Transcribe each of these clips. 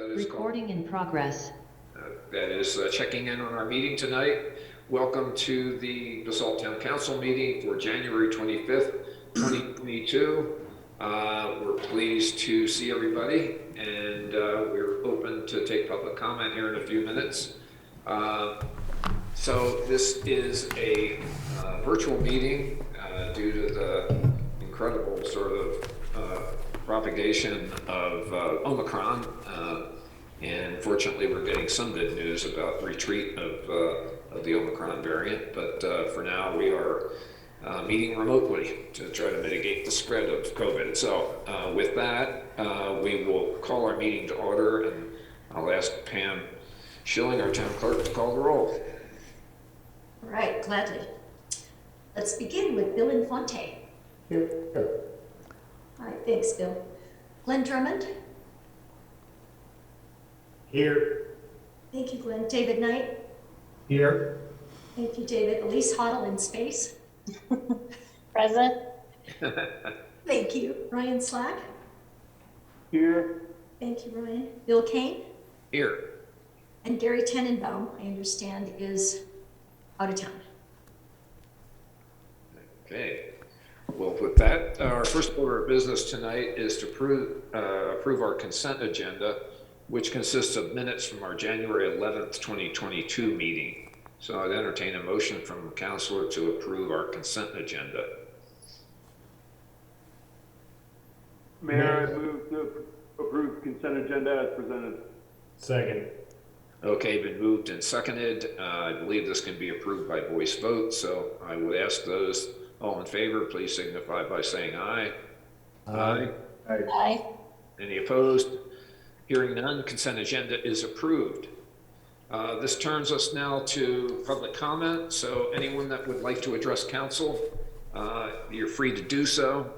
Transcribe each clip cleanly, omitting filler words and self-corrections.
that is recording in progress. That is checking in on our meeting tonight. Welcome to the Basalt Town Council meeting for January 25th, 2022. We're pleased to see everybody, and we're open to take public comment here in a few minutes. So this is a virtual meeting due to the incredible sort of propagation of Omicron. And fortunately, we're getting some good news about retreat of the Omicron variant. But for now, we are meeting remotely to try to mitigate the spread of COVID. So with that, we will call our meeting to order, and I'll ask Pam Schilling, our town clerk, to call the roll. All right, gladly. Let's begin with Bill Infante. Here. All right, thanks, Bill. Glenn Drummond. Here. Thank you, Glenn. David Knight. Here. Thank you, David. Elise Hoddle in space. Present. Thank you. Ryan Slack. Here. Thank you, Ryan. Bill Kane. Here. And Gary Tenenbaum, I understand, is out of town. Okay. Well, with that, our first order of business tonight is to approve our consent agenda, which consists of minutes from our January 11th, 2022 meeting. So I'd entertain a motion from the councilor to approve our consent agenda. Mayor, I move to approve consent agenda as presented. Second. Okay, been moved and seconded. I believe this can be approved by voice vote, so I would ask those all in favor, please signify by saying aye. Aye. Aye. Any opposed? Hearing none, consent agenda is approved. This turns us now to public comment. So anyone that would like to address council, you're free to do so.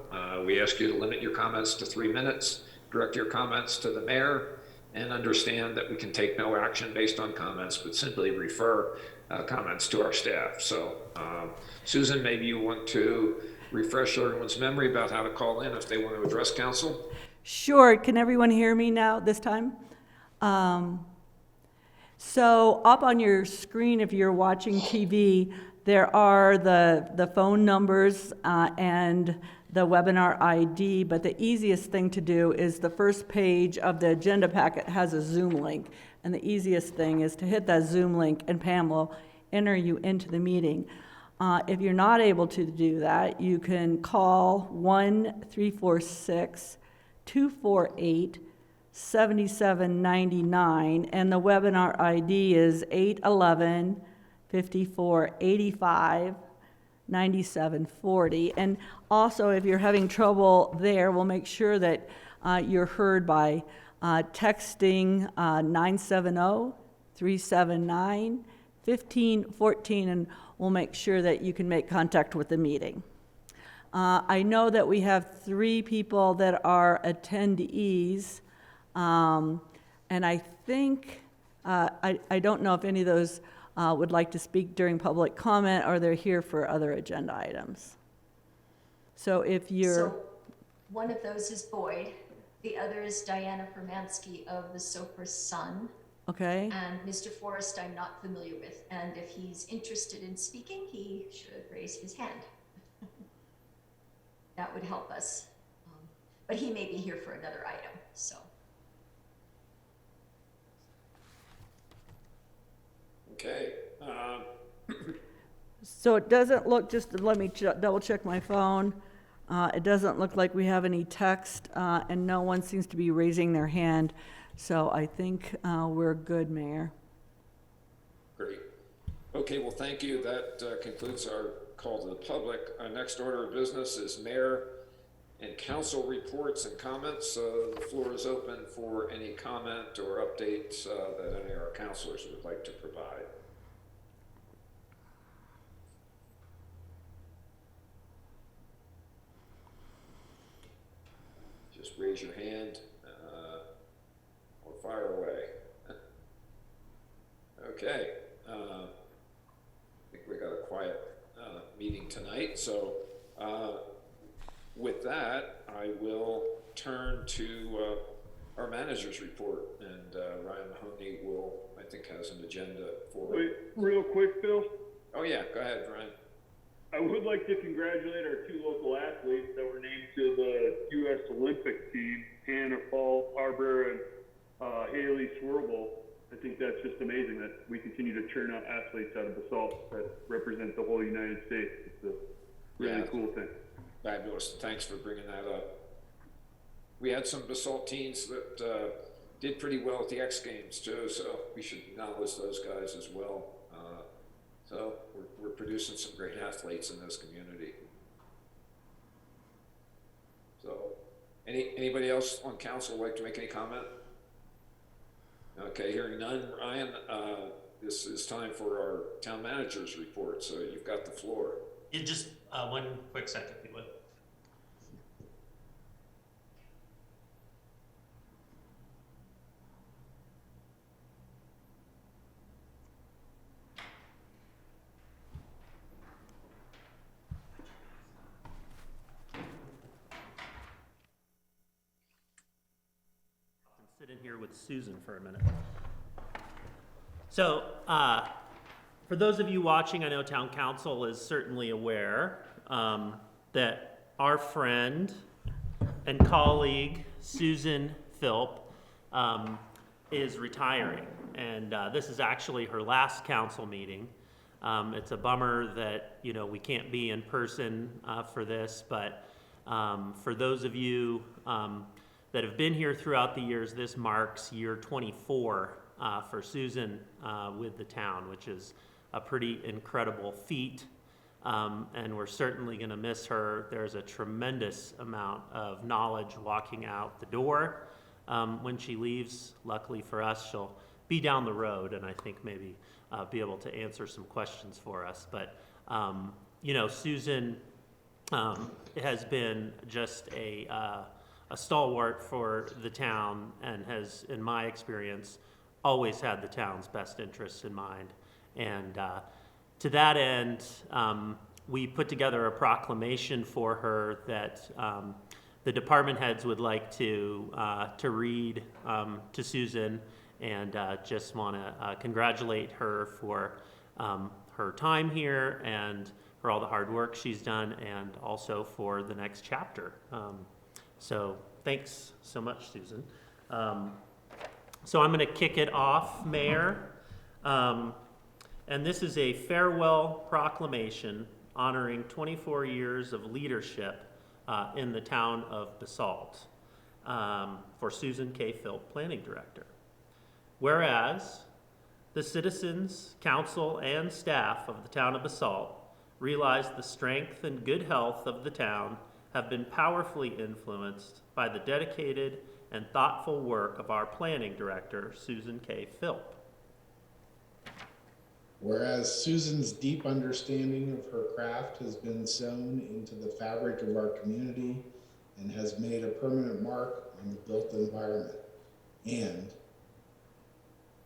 We ask you to limit your comments to 3 minutes, direct your comments to the mayor, and understand that we can take no action based on comments, but simply refer comments to our staff. So Susan, maybe you want to refresh everyone's memory about how to call in if they want to address council. Sure. Can everyone hear me now this time? So up on your screen, if you're watching TV, there are the phone numbers and the webinar ID, but the easiest thing to do is the first page of the agenda packet has a Zoom link, and the easiest thing is to hit that Zoom link and Pam will enter you into the meeting. If you're not able to do that, you can call 1-346-248-7799, and the webinar ID is 811-5485-9740. And also, if you're having trouble there, we'll make sure that you're heard by texting 970-379-1514, and we'll make sure that you can make contact with the meeting. I know that we have 3 people that are attendees, and I think, I don't know if any of those would like to speak during public comment, or they're here for other agenda items. So if you're... So one of those is Boyd. The other is Diana Permansky of the Sopra Sun. Okay. And Mr. Forrest I'm not familiar with. And if he's interested in speaking, he should raise his hand. That would help us. But he may be here for another item, so. Okay. So it doesn't look, just let me double check my phone. It doesn't look like we have any text, and no one seems to be raising their hand. So I think we're good, Mayor. Great. Okay, well, thank you. That concludes our call to the public. Our next order of business is mayor and council reports and comments. The floor is open for any comment or updates that any of our councilors would like to provide. Just raise your hand or fire away. Okay. I think we got a quiet meeting tonight. So with that, I will turn to our manager's report, and Ryan Mahoney will, I think, has an agenda for Wait, it. real quick, Phil. Oh yeah, go ahead, Ryan. I would like to congratulate our two local athletes that were named to the U.S. Olympic team, Hannah Fall Harbor and Haley Swerble. I think that's just amazing that we continue to churn out athletes out of Basalt that represent the whole United States. It's a really cool thing. Fabulous. Thanks for bringing that up. We had some Basalt teens that did pretty well at the X Games too, so we should acknowledge those guys as well. So we're producing some great athletes in this community. So, anybody else on council like to make any comment? Okay, hearing none. Ryan, this is time for our town manager's report, so you've got the floor. Just one quick second, if you would. Sit in here with Susan for a minute. So, for those of you watching, I know town council is certainly aware that our friend and colleague Susan Philp is retiring, and this is actually her last council meeting. It's a bummer that we can't be in person for this, but for those of you that have been here throughout the years, this marks year 24 for Susan with the town, which is a pretty incredible feat, and we're certainly going to miss her. There's a tremendous amount of knowledge walking out the door when she leaves. Luckily for us, she'll be down the road, and I think maybe be able to answer some questions for us. But Susan has been just a stalwart for the town, and has, in my experience, always had the town's best interests in mind. And to that end, we put together a proclamation for her that the department heads would like to read to Susan, and just want to congratulate her for her time here and for all the hard work she's done, and also for the next chapter. So thanks so much, Susan. So I'm going to kick it off, Mayor. And this is a farewell proclamation honoring 24 years of leadership in the town of Basalt for Susan K. Philp, Planning Director. Whereas the citizens, council, and staff of the town of Basalt realize the strength and good health of the town have been powerfully influenced by the dedicated and thoughtful work of our planning director, Susan K. Philp. Whereas Susan's deep understanding of her craft has been sewn into the fabric of our community and has made a permanent mark on the built environment. And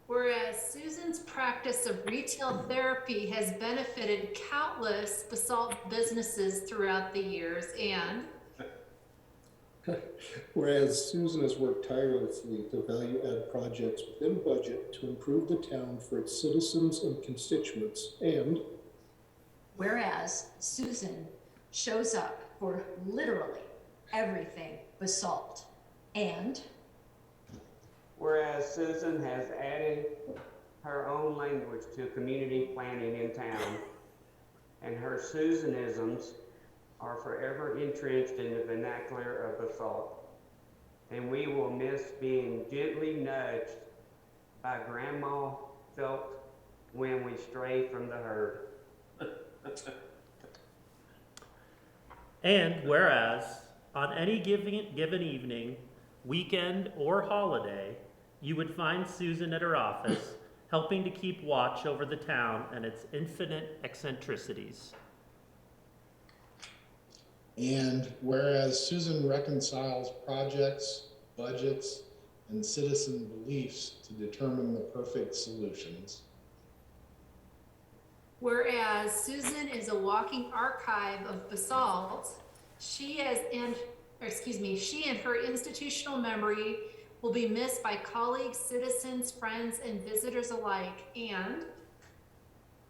whereas Susan's practice of retail therapy has benefited countless Basalt businesses throughout the years, and whereas Susan has worked tirelessly to value-add projects within budget to improve the town for its citizens and constituents, and Whereas Susan shows up for literally everything Basalt. And whereas Susan has added her own language to community planning in town, and her Susanisms are forever entrenched in the vernacular of Basalt. And we will miss being gently nudged by Grandma Philp when we stray from the herd. And whereas on any given evening, weekend, or holiday, you would find Susan at her office helping to keep watch over the town and its infinite eccentricities. And whereas Susan reconciles projects, budgets, and citizen beliefs to determine the perfect solutions. whereas Susan is a walking archive of Basalt, she and her institutional memory will be missed by colleagues, citizens, friends, and visitors alike. And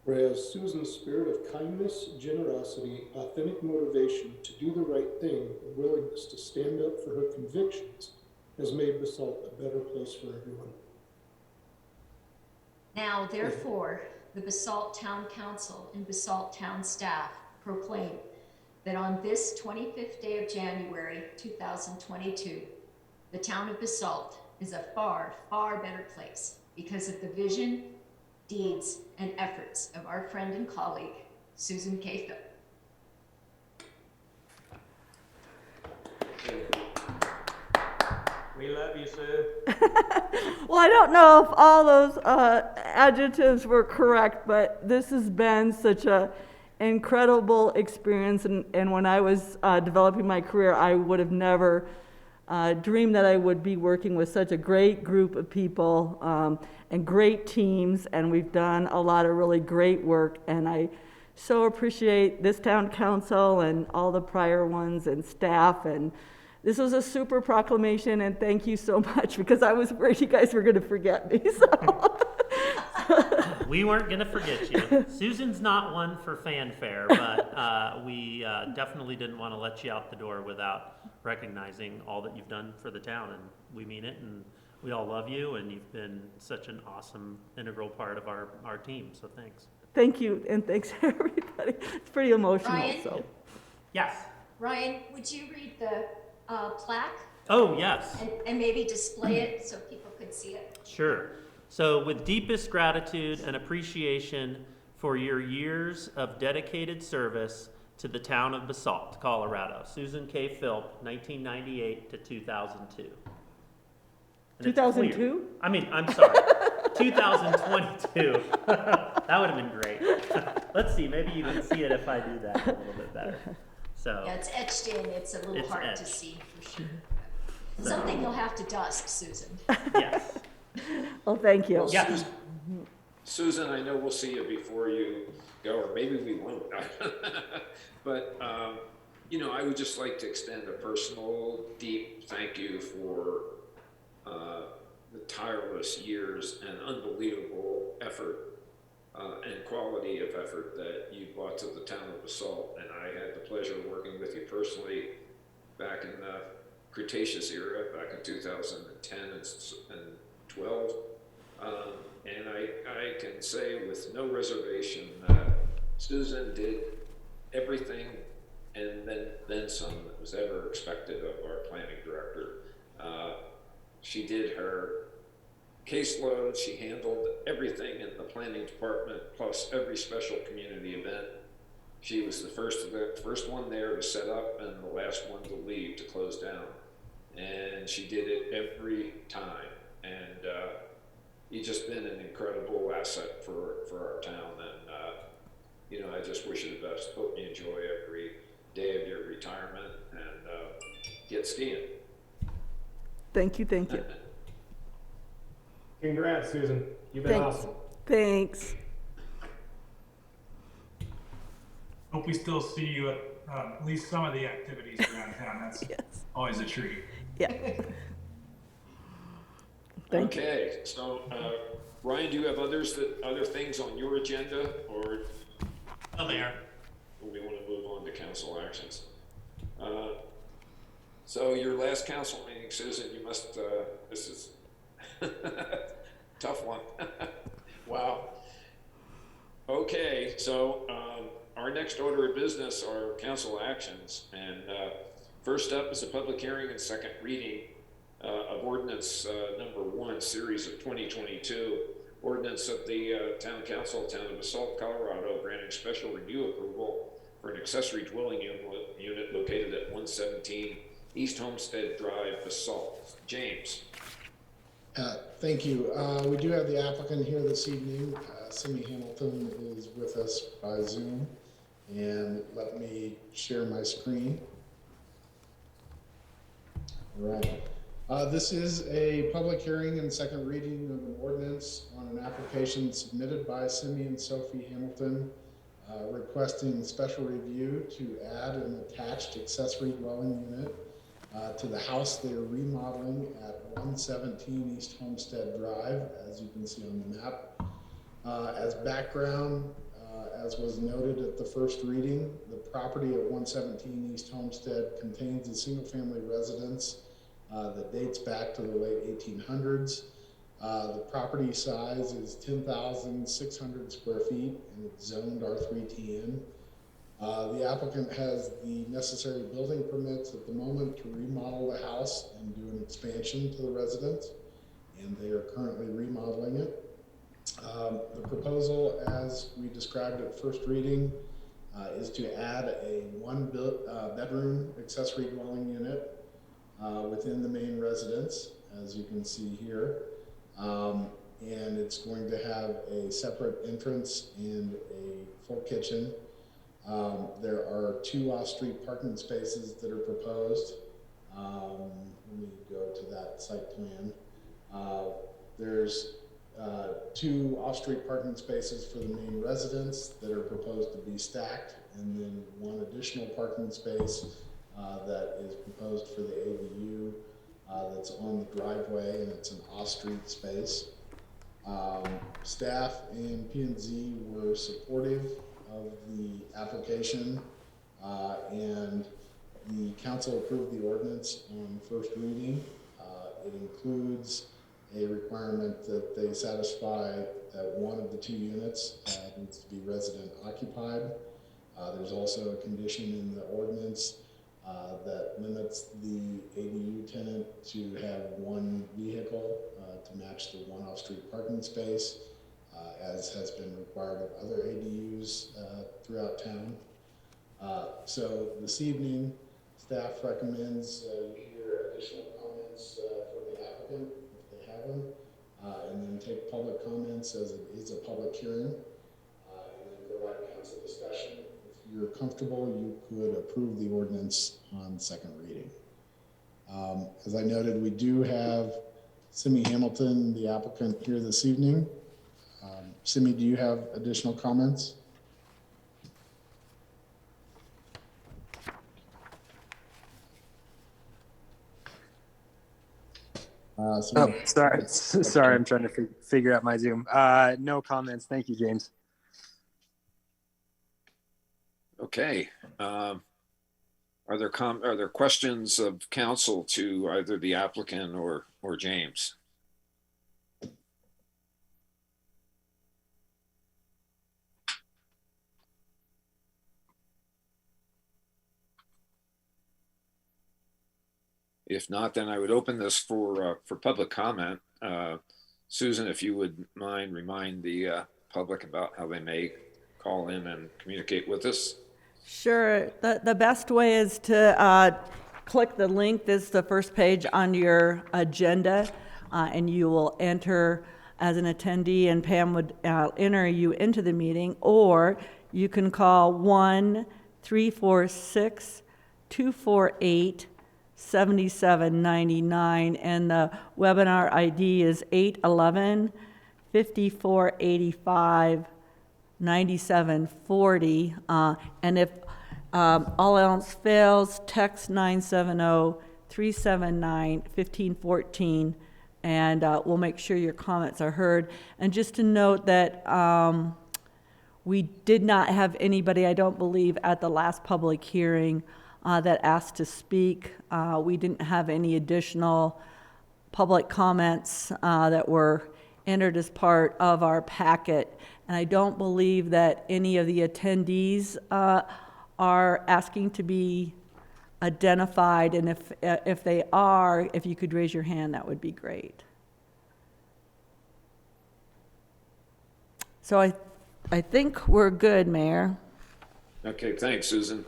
Whereas Susan's spirit of kindness, generosity, authentic motivation to do the right thing, and willingness to stand up for her convictions has made Basalt a better place for everyone. Now, therefore, the Basalt Town Council and Basalt Town staff proclaim that on this 25th day of January 2022, the town of Basalt is a far, far better place because of the vision, deeds, and efforts of our friend and colleague, Susan K. Philp. We love you, Sue. Well, I don't know if all those adjectives were correct, but this has been such a incredible experience. And when I was developing my career, I would have never dreamed that I would be working with such a great group of people and great teams. And we've done a lot of really great work. And I so appreciate this town council and all the prior ones and staff. And this was a super proclamation, and thank you so much, because I was worried you guys were going to forget me. So. We weren't going to forget you. Susan's not one for fanfare, but we definitely didn't want to let you out the door without recognizing all that you've done for the town, and we mean it, and we all love you, and you've been such an awesome, integral part of our team, so thanks. Thank you, and thanks everybody. It's pretty emotional. Ryan? So. Yes. Ryan, would you read the plaque Oh, yes. and maybe display it so people could see it? Sure. So, with deepest gratitude and appreciation for your years of dedicated service to the town of Basalt, Colorado, Susan K. Philp, 1998 to 2002. And it's 2002? clear. I mean, I'm sorry, 2022. That would have been great. Let's see, maybe you can see it if I do that a little bit better. So. Yeah, it's etched in. It's a little It's hard to etched. see for sure. Something you'll have to dust, Susan. Yes. Well, thank you. Well, Yeah. Susan, I know we'll see you before you go, or maybe we won't. But, I would just like to extend a personal, deep thank you for the tireless years and unbelievable effort and quality of effort that you brought to the town of Basalt. And I had the pleasure of working with you personally back in the Cretaceous era, back in 2010 and 12. And I can say with no reservation that Susan did everything and then some that was ever expected of our planning director. She did her caseload, she handled everything in the planning department, plus every special community event. She was the first one there to set up and the last one to leave to close down. And she did it every time. And you've just been an incredible asset for our town. And, I just wish you the best. Hope you enjoy every day of your retirement and get skiing. Thank you, thank you. Congrats, Susan. You've been Thanks. awesome. Thanks. Hope we still see you at least some of the activities around town. That's Yes. always a treat. Yeah. Thank Okay, so Ryan, do you have other things on your agenda, or Oh, there. we want to move on to council actions? So your last council meeting, Susan, you must. This is tough one. Wow. Okay, so our next order of business are council actions, and first up is a public hearing and second reading of ordinance number 1, series of 2022, ordinance of the Town Council, Town of Basalt, Colorado, granting special review approval for an accessory dwelling unit located at 117 East Homestead Drive, Basalt. James. Thank you. We do have the applicant here this evening. Simi Hamilton is with us by Zoom. And let me share my screen. All right. This is a public hearing and second reading of an ordinance on an application submitted by Simi and Sophie Hamilton, requesting special review to add an attached accessory dwelling unit to the house they are remodeling at 117 East Homestead Drive, as you can see on the map. As background, as was noted at the first reading, the property at 117 East Homestead contains a single-family residence that dates back to the late 1800s. The property size is 10,600 square feet and it's zoned R3TN. The applicant has the necessary building permits at the moment to remodel the house and do an expansion to the residence, and they are currently remodeling it. The proposal, as we described at first reading, is to add a bedroom accessory dwelling unit within the main residence, as you can see here. And it's going to have a separate entrance and a full kitchen. There are 2 off-street parking spaces that are proposed. Let me go to that site plan. There's 2 off-street parking spaces for the main residence that are proposed to be stacked, and then 1 additional parking space that is proposed for the ADU that's on the driveway, and it's an off-street space. Staff and P&Z were supportive of the application, and the council approved the ordinance on first reading. It includes a requirement that they satisfy that 1 of the 2 units needs to be resident occupied. There's also a condition in the ordinance that limits the ADU tenant to have 1 vehicle to match the 1 off-street parking space, as has been required of other ADUs throughout town. So this evening, staff recommends you hear additional comments from the applicant, if they have them, and then take public comments, as it is a public hearing, and then provide council discussion. If you're comfortable, you could approve the ordinance on second reading. As I noted, we do have Simi Hamilton, the applicant, here this evening. Simi, do you have additional comments? Sorry, I'm trying to figure out my Zoom. No comments. Thank you, James. Okay. Are there questions of council to either the applicant or James? If not, then I would open this for public comment. Susan, if you would remind the public about how they may call in and communicate with us. Sure. The best way is to click the link. This is the first page on your agenda, and you will enter as an attendee, and Pam would enter you into the meeting, or you can call 1-346-248-7799, and the webinar ID is 811-5485-9740. And if all else fails, text 970-379-1514, and we'll make sure your comments are heard. And just to note that we did not have anybody, I don't believe, at the last public hearing that asked to speak. We didn't have any additional public comments that were entered as part of our packet. And I don't believe that any of the attendees are asking to be identified. And if they are, if you could raise your hand, that would be great. So I think we're good, Mayor. Okay, thanks, Susan.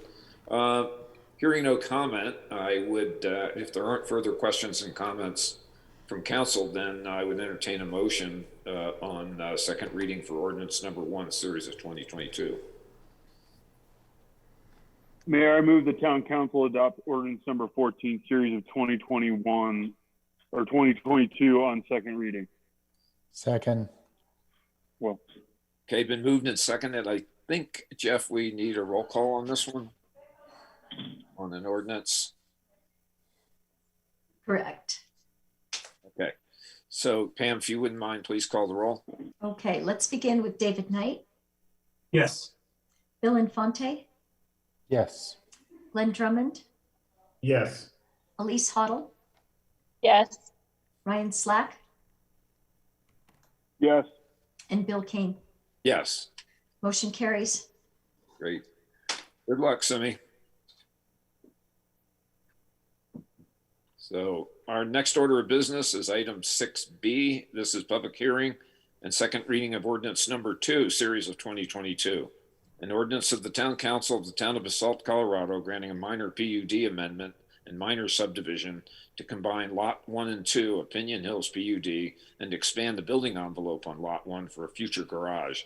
Hearing no comment, I would, if there aren't further questions and comments from council, then I would entertain a motion on second reading for ordinance number 1, series of 2022. Mayor, I move the town council adopt ordinance number 14, series of 2021 or 2022 on second reading. Second. Well, Okay, been moved and seconded. I think, Jeff, we need a roll call on this one, on an ordinance. Correct. Okay. So Pam, if you wouldn't mind, please call the roll. Okay, let's begin with David Knight, Yes. Bill Infante, Yes. Glenn Drummond, Yes. Elise Hoddle, Yes. Ryan Slack, Yes. and Bill Kane. Yes. Motion carries. Great. Good luck, Simi. So our next order of business is item 6B. This is public hearing and second reading of ordinance number 2, series of 2022. An ordinance of the Town Council of the Town of Basalt, Colorado, granting a minor PUD amendment and minor subdivision to combine Lot 1 and 2 of Pinion Hills PUD and expand the building envelope on Lot 1 for a future garage.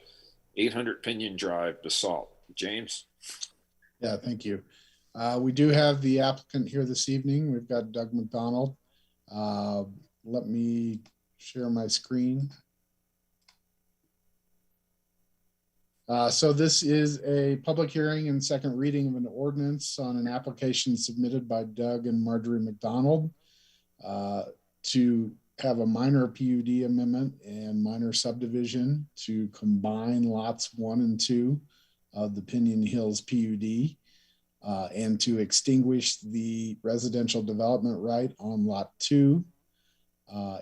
800 Pinion Drive, Basalt. James? Yeah, thank you. We do have the applicant here this evening. We've got Doug McDonald. Let me share my screen. So this is a public hearing and second reading of an ordinance on an application submitted by Doug and Marjorie McDonald to have a minor PUD amendment and minor subdivision to combine lots 1 and 2 of the Pinion Hills PUD and to extinguish the residential development right on lot 2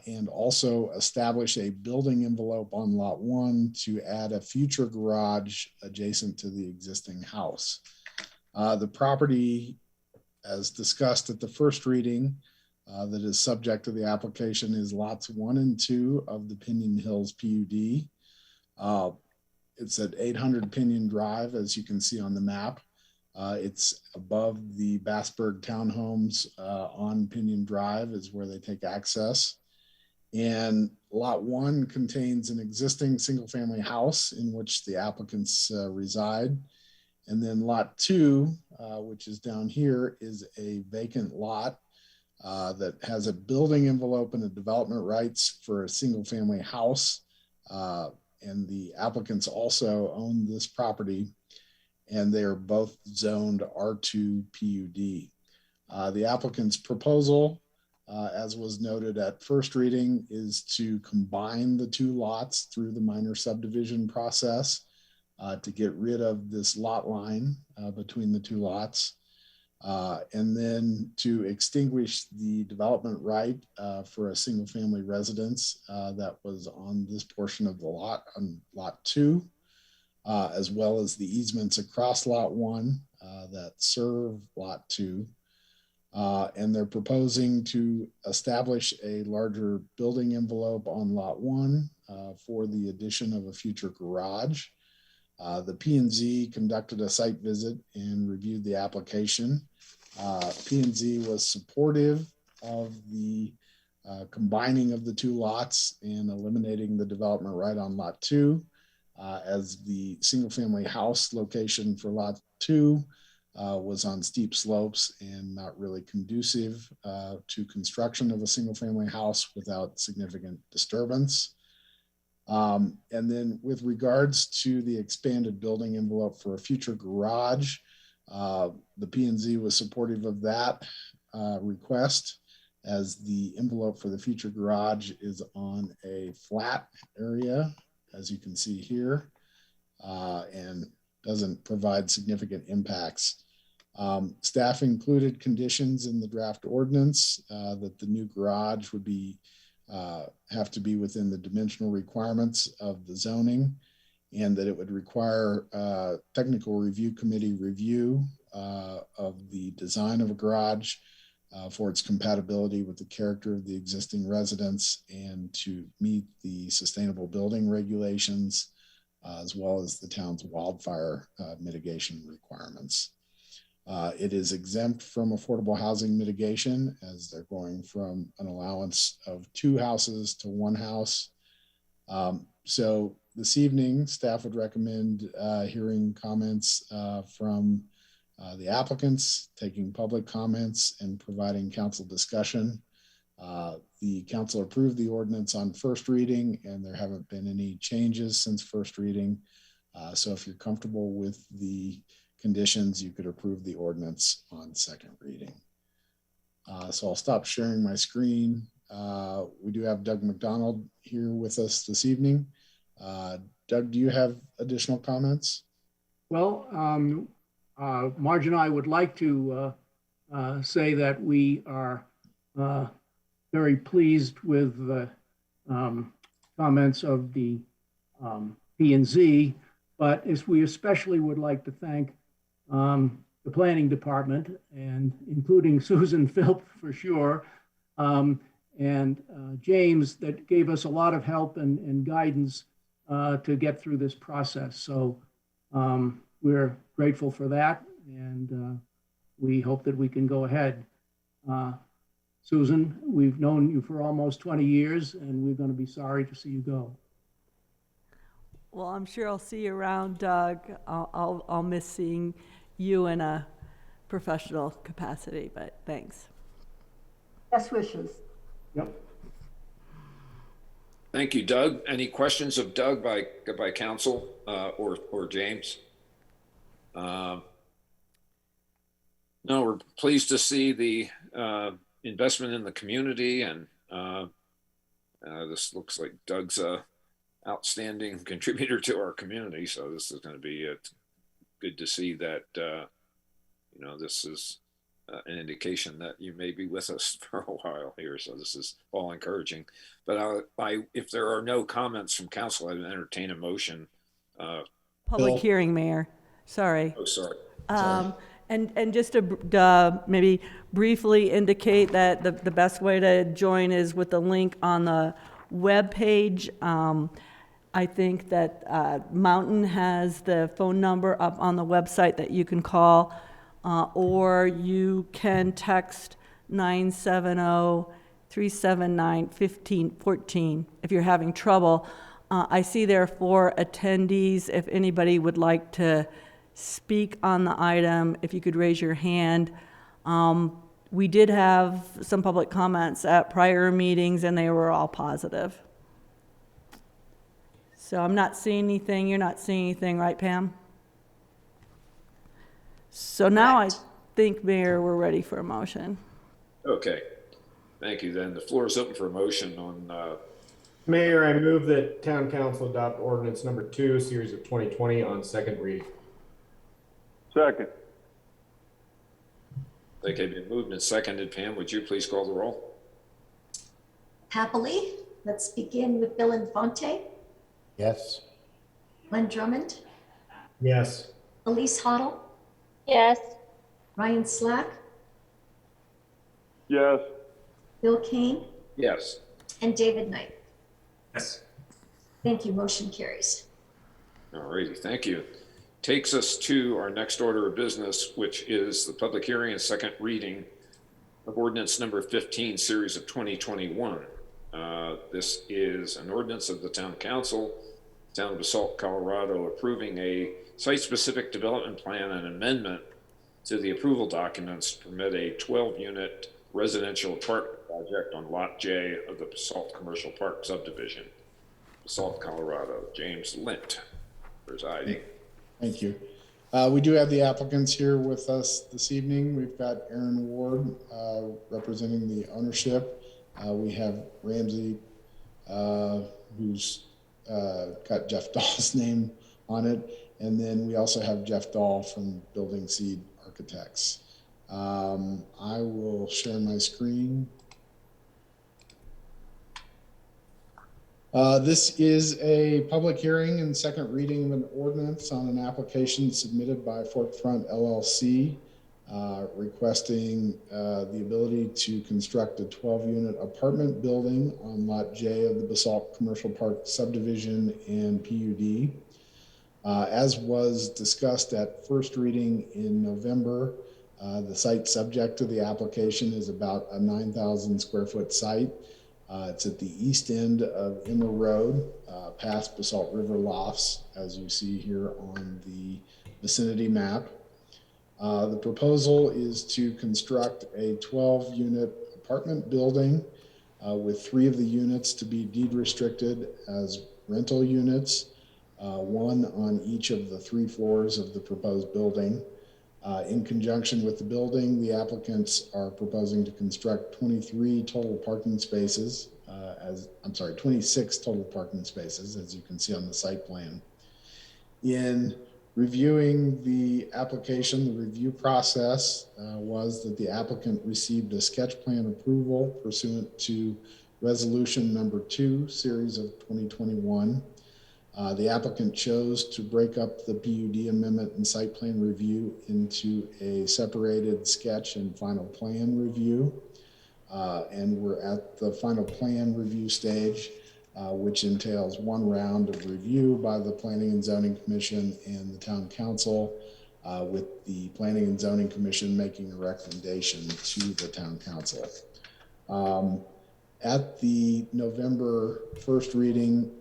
and also establish a building envelope on lot 1 to add a future garage adjacent to the existing house. The property, as discussed at the first reading, that is subject to the application is lots 1 and 2 of the Pinion Hills PUD. It's at 800 Pinion Drive, as you can see on the map. It's above the Bassburg townhomes on Pinion Drive is where they take access. And lot 1 contains an existing single family house in which the applicants reside. And then lot 2, which is down here, is a vacant lot that has a building envelope and a development rights for a single family house. And the applicants also own this property, and they are both zoned R2 PUD. The applicant's proposal, as was noted at first reading, is to combine the 2 lots through the minor subdivision process to get rid of this lot line between the 2 lots. And then to extinguish the development right for a single family residence that was on this portion of the lot on lot 2, as well as the easements across lot 1 that serve lot 2. And they're proposing to establish a larger building envelope on lot 1 for the addition of a future garage. The P&Z conducted a site visit and reviewed the application. P&Z was supportive of the combining of the 2 lots and eliminating the development right on lot 2, as the single family house location for lot 2 was on steep slopes and not really conducive to construction of a single family house without significant disturbance. And then with regards to the expanded building envelope for a future garage, the P&Z was supportive of that request, as the envelope for the future garage is on a flat area, as you can see here, and doesn't provide significant impacts. Staff included conditions in the draft ordinance that the new garage would be have to be within the dimensional requirements of the zoning, and that it would require technical review committee review of the design of a garage for its compatibility with the character of the existing residence and to meet the sustainable building regulations, as well as the town's wildfire mitigation requirements. It is exempt from affordable housing mitigation, as they're going from an allowance of 2 houses to 1 house. So this evening, staff would recommend hearing comments from the applicants, taking public comments, and providing council discussion. The council approved the ordinance on first reading, and there haven't been any changes since first reading. So if you're comfortable with the conditions, you could approve the ordinance on second reading. So I'll stop sharing my screen. We do have Doug McDonald here with us this evening. Doug, do you have additional comments? Well, Marge and I would like to say that we are very pleased with the comments of the P&Z, but we especially would like to thank the planning department, and including Susan Philp for sure, and James, that gave us a lot of help and guidance to get through this process. So we're grateful for that, and we hope that we can go ahead. Susan, we've known you for almost 20 years, and we're going to be sorry to see you go. Well, I'm sure I'll see you around, Doug. I'll miss seeing you in a professional capacity, but thanks. Best wishes. Yep. Thank you, Doug. Any questions of Doug by council or James? No, we're pleased to see the investment in the community, and this looks like Doug's a outstanding contributor to our community. So this is going to be good to see that, this is an indication that you may be with us for a while here. So this is all encouraging. But if there are no comments from council, I would entertain a motion. Public Bill? hearing, Mayor. Sorry. Oh, sorry. And just to maybe briefly indicate that the best way to join is with the link on the webpage. I think that Mountain has the phone number up on the website that you can call, or you can text 970-379-1514 if you're having trouble. I see there are 4 attendees. If anybody would like to speak on the item, if you could raise your hand. We did have some public comments at prior meetings, and they were all positive. So I'm not seeing anything. You're not seeing anything, right, Pam? So now I think, Mayor, we're ready for a motion. Okay. Thank you. Then the floor is open for a motion on Mayor, I move that Town Council adopt ordinance number 2, series of 2020 on second reading. Second. They have been moved and seconded. Pam, would you please call the roll? Happily, let's begin with Bill Infante, Yes. Glenn Drummond, Yes. Elise Hoddle, Yes. Ryan Slack, Yes. Bill Kane, Yes. and David Knight. Yes. Thank you. Motion carries. All righty. Thank you. Takes us to our next order of business, which is the public hearing and second reading of ordinance number 15, series of 2021. This is an ordinance of the Town Council, Town of Basalt, Colorado, approving a site-specific development plan and amendment to the approval documents to permit a 12-unit residential apartment project on Lot J of the Basalt Commercial Park subdivision, Basalt, Colorado. James Lint presiding. Thank you. We do have the applicants here with us this evening. We've got Aaron Ward representing the ownership. We have Ramsey, who's got Jeff Dahl's name on it. And then we also have Jeff Dahl from Building Seed Architects. I will share my screen. This is a public hearing and second reading of an ordinance on an application submitted by Forkfront LLC, requesting the ability to construct a 12-unit apartment building on Lot J of the Basalt Commercial Park subdivision and PUD. As was discussed at first reading in November, the site subject to the application is about a 9,000 square foot site. It's at the east end of Immer Road, past Basalt River Lofts, as you see here on the vicinity map. The proposal is to construct a 12-unit apartment building with 3 of the units to be deed restricted as rental units, 1 on each of the 3 floors of the proposed building. In conjunction with the building, the applicants are proposing to construct 23 total parking spaces, 26 total parking spaces, as you can see on the site plan. In reviewing the application, the review process was that the applicant received a sketch plan approval pursuant to resolution number 2, series of 2021. The applicant chose to break up the PUD amendment and site plan review into a separated sketch and final plan review. And we're at the final plan review stage, which entails one round of review by the Planning and Zoning Commission and the Town Council, with the Planning and Zoning Commission making a recommendation to the Town Council. At the November 1st reading,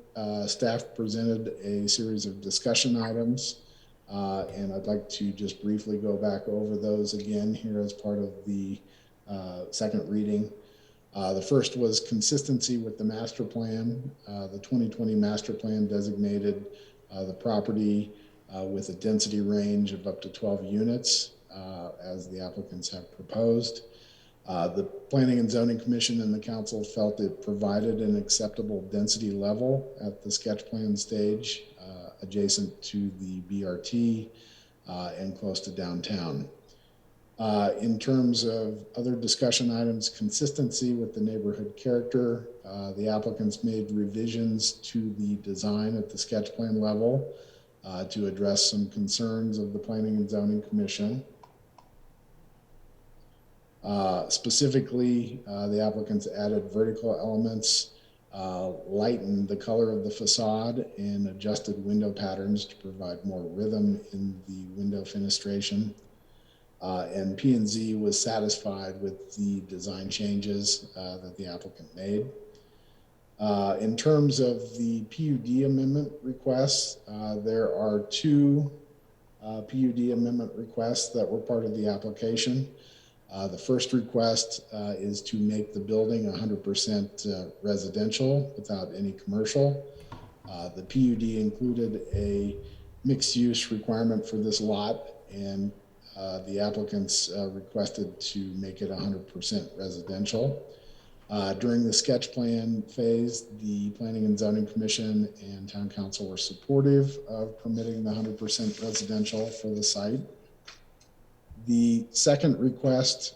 staff presented a series of discussion items, and I'd like to just briefly go back over those again here as part of the second reading. The first was consistency with the master plan. The 2020 master plan designated the property with a density range of up to 12 units, as the applicants have proposed. The Planning and Zoning Commission and the Council felt it provided an acceptable density level at the sketch plan stage, adjacent to the BRT and close to downtown. In terms of other discussion items, consistency with the neighborhood character, the applicants made revisions to the design at the sketch plan level to address some concerns of the Planning and Zoning Commission. Specifically, the applicants added vertical elements, lightened the color of the facade, and adjusted window patterns to provide more rhythm in the window fenestration. And P&Z was satisfied with the design changes that the applicant made. In terms of the PUD amendment requests, there are 2 PUD amendment requests that were part of the application. The first request is to make the building 100% residential without any commercial. The PUD included a mixed use requirement for this lot, and the applicants requested to make it 100% residential. During the sketch plan phase, the Planning and Zoning Commission and Town Council were supportive of permitting the 100% residential for the site. The second request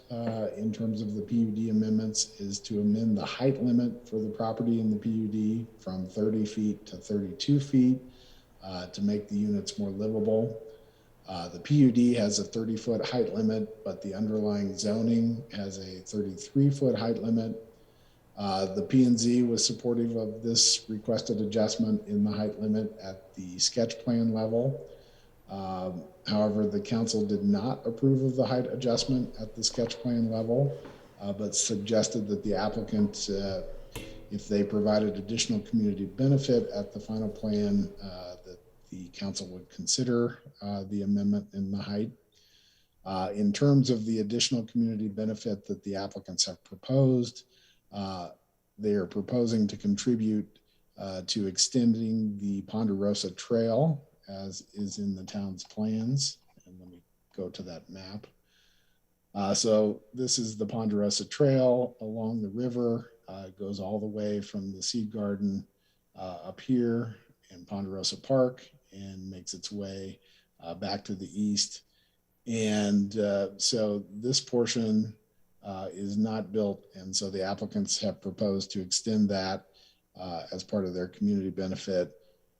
in terms of the PUD amendments is to amend the height limit for the property in the PUD from 30 feet to 32 feet to make the units more livable. The PUD has a 30-foot height limit, but the underlying zoning has a 33-foot height limit. The P&Z was supportive of this requested adjustment in the height limit at the sketch plan level. However, the council did not approve of the height adjustment at the sketch plan level, but suggested that the applicant, if they provided additional community benefit at the final plan, that the council would consider the amendment in the height. In terms of the additional community benefit that the applicants have proposed, they are proposing to contribute to extending the Ponderosa Trail, as is in the town's plans. And let me go to that map. So this is the Ponderosa Trail along the river. It goes all the way from the Seed Garden up here in Ponderosa Park and makes its way back to the east. And so this portion is not built. And so the applicants have proposed to extend that as part of their community benefit.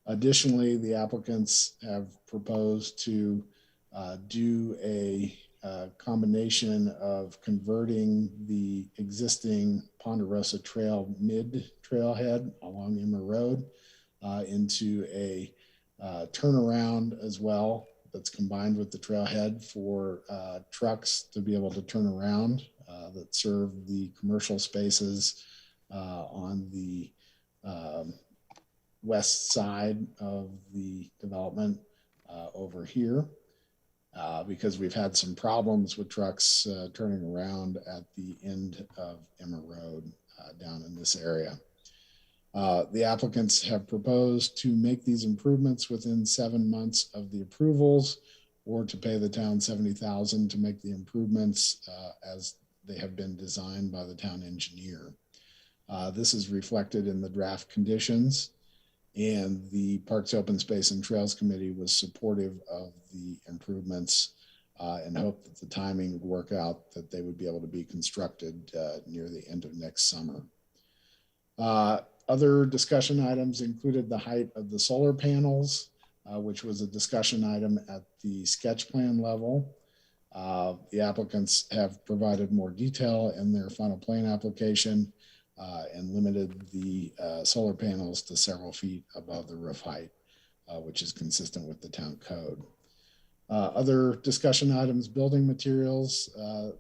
Additionally, the applicants have proposed to do a combination of converting the existing Ponderosa Trail mid-trailhead along Emma Road into a turnaround as well that's combined with the trailhead for trucks to be able to turn around that serve the commercial spaces on the west side of the development over here, because we've had some problems with trucks turning around at the end of Emma Road down in this area. The applicants have proposed to make these improvements within 7 months of the approvals, or to pay the town $70,000 to make the improvements as they have been designed by the town engineer. This is reflected in the draft conditions, and the Parks, Open Space, and Trails Committee was supportive of the improvements and hoped that the timing would work out, that they would be able to be constructed near the end of next summer. Other discussion items included the height of the solar panels, which was a discussion item at the sketch plan level. The applicants have provided more detail in their final plan application and limited the solar panels to several feet above the roof height, which is consistent with the town code. Other discussion items, building materials.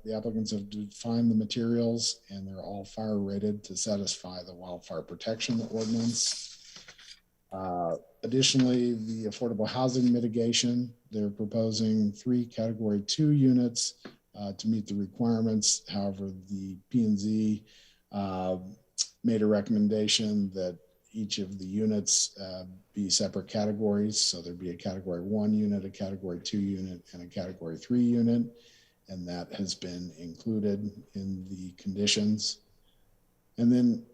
The applicants have defined the materials, and they're all fire rated to satisfy the wildfire protection ordinance. Additionally, the affordable housing mitigation, they're proposing 3 category 2 units to meet the requirements. However, the P&Z made a recommendation that each of the units be separate categories. So there'd be a category 1 unit, a category 2 unit, and a category 3 unit. And that has been included in the conditions. And then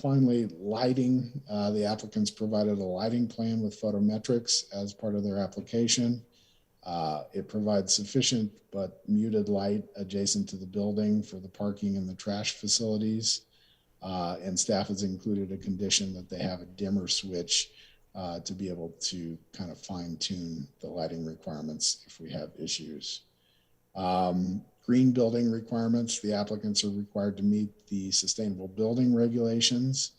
finally, lighting. The applicants provided a lighting plan with photometrics as part of their application. It provides sufficient but muted light adjacent to the building for the parking and the trash facilities. And staff has included a condition that they have a dimmer switch to be able to kind of fine tune the lighting requirements if we have issues. Green building requirements, the applicants are required to meet the sustainable building regulations.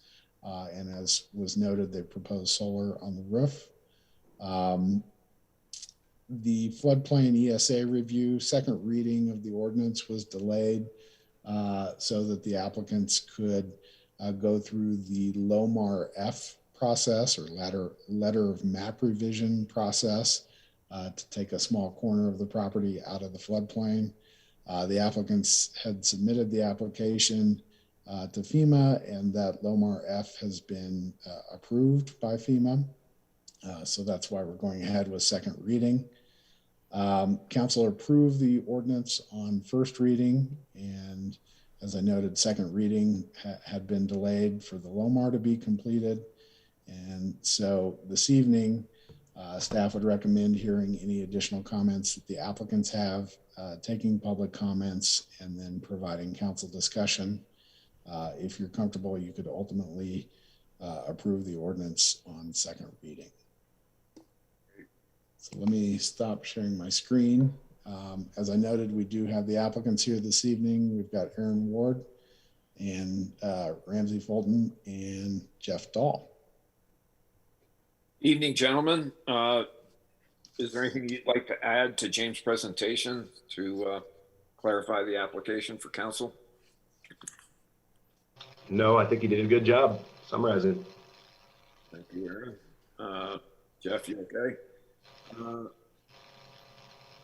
And as was noted, they proposed solar on the roof. The floodplain ESA review, second reading of the ordinance was delayed so that the applicants could go through the LOMAR F process, or letter of map revision process, to take a small corner of the property out of the floodplain. The applicants had submitted the application to FEMA, and that LOMAR F has been approved by FEMA. So that's why we're going ahead with second reading. Council approved the ordinance on first reading, and as I noted, second reading had been delayed for the LOMAR to be completed. And so this evening, staff would recommend hearing any additional comments that the applicants have, taking public comments, and then providing council discussion. If you're comfortable, you could ultimately approve the ordinance on second reading. So let me stop sharing my screen. As I noted, we do have the applicants here this evening. We've got Aaron Ward and Ramsey Fulton and Jeff Dahl. Evening, gentlemen. Is there anything you'd like to add to James' presentation to clarify the application for council? No, I think you did a good job summarizing. Thank you, Aaron. Jeff, you okay?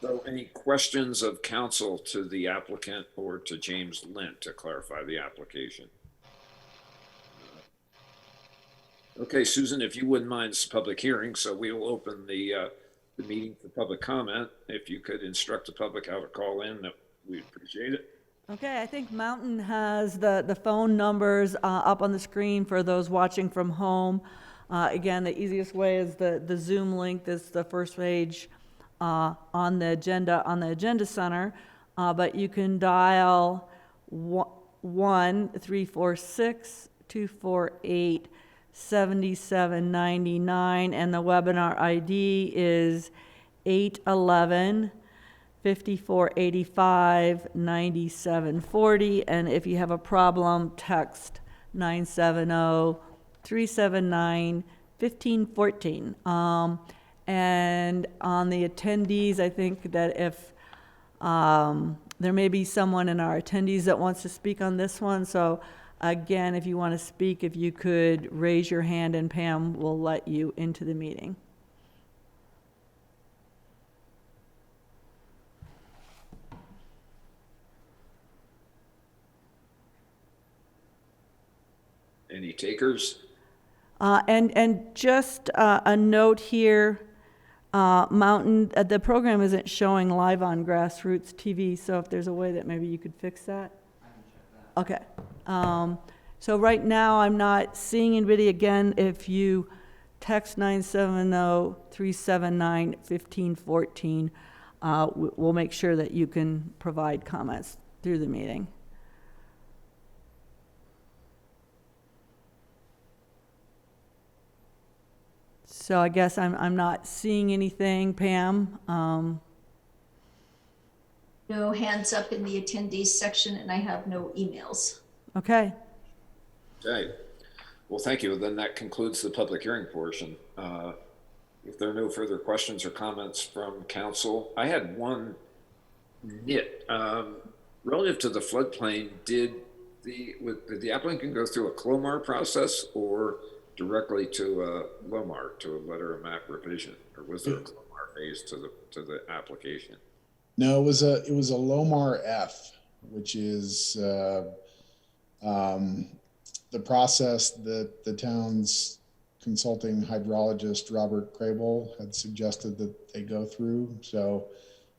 So any questions of council to the applicant or to James Lint to clarify the application? Okay, Susan, if you wouldn't mind, it's a public hearing, so we will open the meeting for public comment. If you could instruct the public how to call in, that we'd appreciate it. Okay, I think Mountain has the phone numbers up on the screen for those watching from home. Again, the easiest way is the Zoom link. That's the first page on the agenda center. But you can dial 1-346-248-7799, and the webinar ID is 811-5485-9740. And if you have a problem, text 970-379-1514. And on the attendees, I think that if there may be someone in our attendees that wants to speak on this one. So again, if you want to speak, if you could raise your hand and Pam will let you into the meeting. Any takers? And just a note here, Mountain, the program isn't showing live on Grassroots TV, so if there's a way that maybe you could fix that? I can check that. Okay. So right now, I'm not seeing anybody. Again, if you text 970-379-1514, we'll make sure that you can provide comments through the meeting. So I guess I'm not seeing anything, Pam. No hands up in the attendees section, and I have no emails. Okay. Okay. Well, thank you. Then that concludes the public hearing portion. If there are no further questions or comments from council, I had one nit. Relative to the floodplain, did the applicant go through a CLOMAR process or directly to a LOMAR, to a letter of map revision, or was there a CLOMAR phase to the application? No, it was a LOMAR F, which is the process that the town's consulting hydrologist Robert Crable had suggested that they go through. So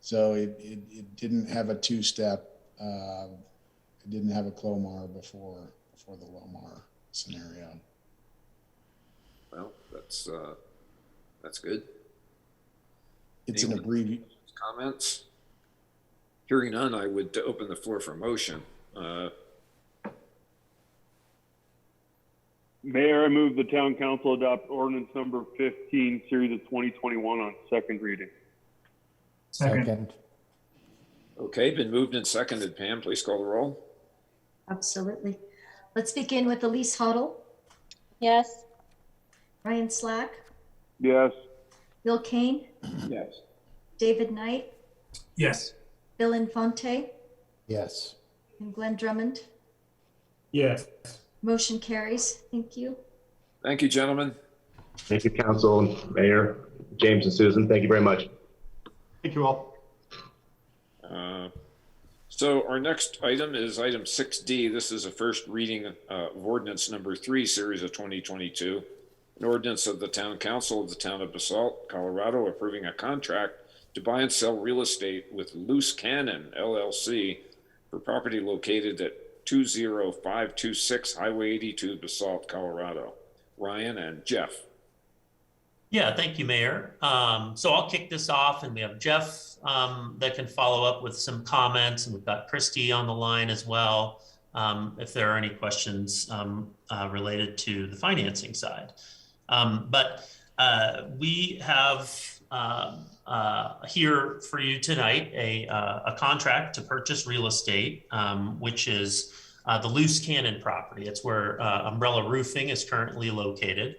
it didn't have a two-step. It didn't have a CLOMAR before the LOMAR scenario. Well, that's good. It's an abbreviation. Comments? Hearing none, I would open the floor for motion. Mayor, I move the town council adopt ordinance number 15, series of 2021 on second reading. Second. Okay, been moved and seconded. Pam, please call the roll. Absolutely. Let's begin with Elise Huddle, Yes. Ryan Slack, Yes. Bill Kane, Yes. David Knight, Yes. Bill Infante, Yes. and Glenn Drummond. Yes. Motion carries. Thank you. Thank you, gentlemen. Thank you, council, mayor, James and Susan. Thank you very much. Thank you all. So our next item is item 6D. This is a first reading of ordinance number 3, series of 2022. An ordinance of the town council of the town of Basalt, Colorado, approving a contract to buy and sell real estate with Loose Cannon LLC for property located at 20526 Highway 82, Basalt, Colorado. Ryan and Jeff. Yeah, thank you, Mayor. So I'll kick this off, and we have Jeff that can follow up with some comments, and we've got Christy on the line as well, if there are any questions related to the financing side. But we have here for you tonight a contract to purchase real estate, which is the Loose Cannon property. It's where Umbrella Roofing is currently located.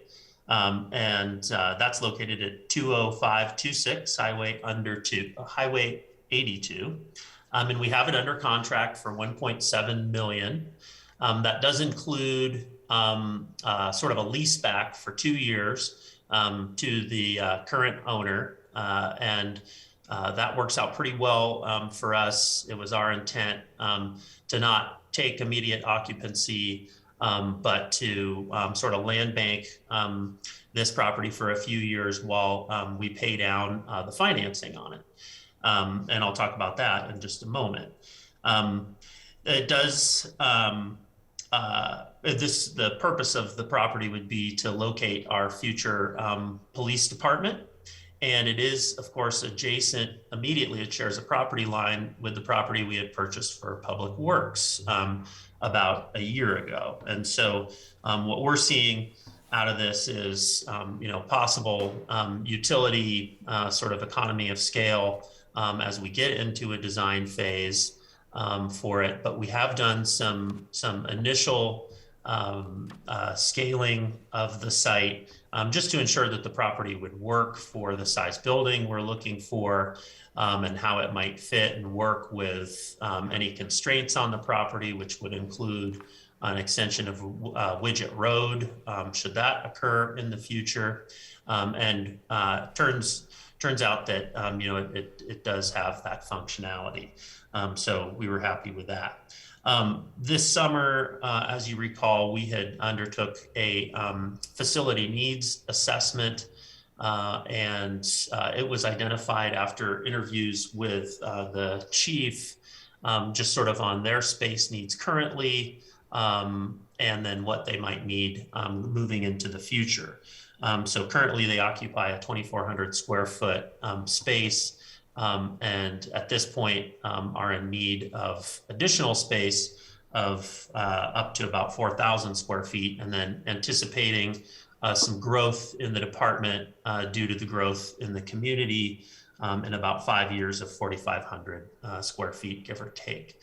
And that's located at 20526 Highway 82. And we have it under contract for $1.7 million. That does include sort of a lease back for 2 years to the current owner. And that works out pretty well for us. It was our intent to not take immediate occupancy, but to sort of land bank this property for a few years while we pay down the financing on it. And I'll talk about that in just a moment. It does, the purpose of the property would be to locate our future police department. And it is, of course, adjacent immediately. It shares a property line with the property we had purchased for Public Works about a year ago. And so what we're seeing out of this is, possible utility sort of economy of scale as we get into a design phase for it. But we have done some initial scaling of the site just to ensure that the property would work for the size building we're looking for, and how it might fit and work with any constraints on the property, which would include an extension of Widget Road, should that occur in the future. And turns out that it does have that functionality. So we were happy with that. This summer, as you recall, we had undertook a facility needs assessment It was identified after interviews with the chief, just sort of on their space needs currently, and then what they might need moving into the future. So currently they occupy a 2,400 square foot space, and at this point are in need of additional space of up to about 4,000 square feet, and then anticipating some growth in the department due to the growth in the community in about 5 years of 4,500 square feet, give or take.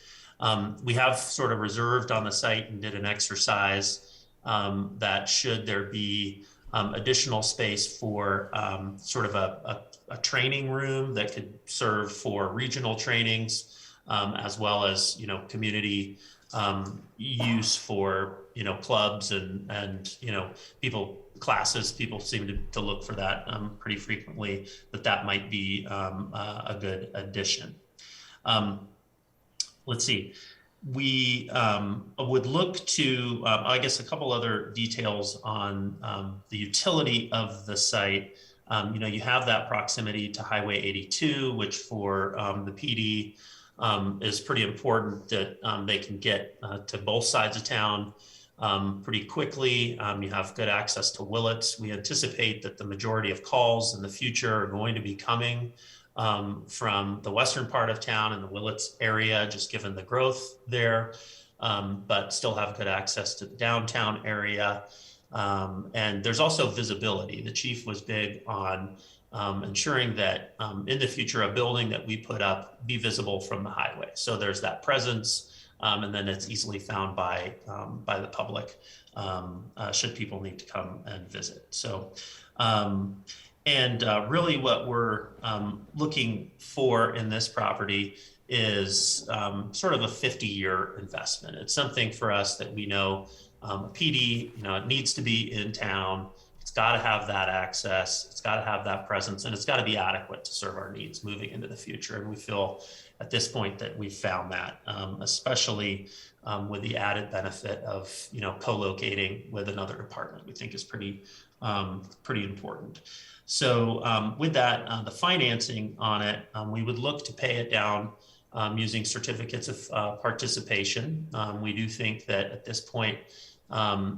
We have sort of reserved on the site and did an exercise that should there be additional space for sort of a training room that could serve for regional trainings, as well as, you know, community use for, you know, clubs and you know, classes. People seem to look for that pretty frequently, that might be a good addition. Let's see. We would look to, I guess, a couple other details on the utility of the site. You know, you have that proximity to Highway 82, which for the PD is pretty important that they can get to both sides of town pretty quickly. You have good access to Willits. We anticipate that the majority of calls in the future are going to be coming from the western part of town and the Willits area, just given the growth there, but still have good access to the downtown area. And there's also visibility. The chief was big on ensuring that in the future, a building that we put up be visible from the highway. So there's that presence, and then it's easily found by the public should people need to come and visit. So, really what we're looking for in this property is sort of a 50-year investment. It's something for us that we know PD, you know, it needs to be in town. It's got to have that access. It's got to have that presence, and it's got to be adequate to serve our needs moving into the future. And we feel at this point that we've found that, especially with the added benefit of, you know, co-locating with another department, we think is pretty important. So with that, the financing on it, we would look to pay it down using certificates of participation. We do think that at this point,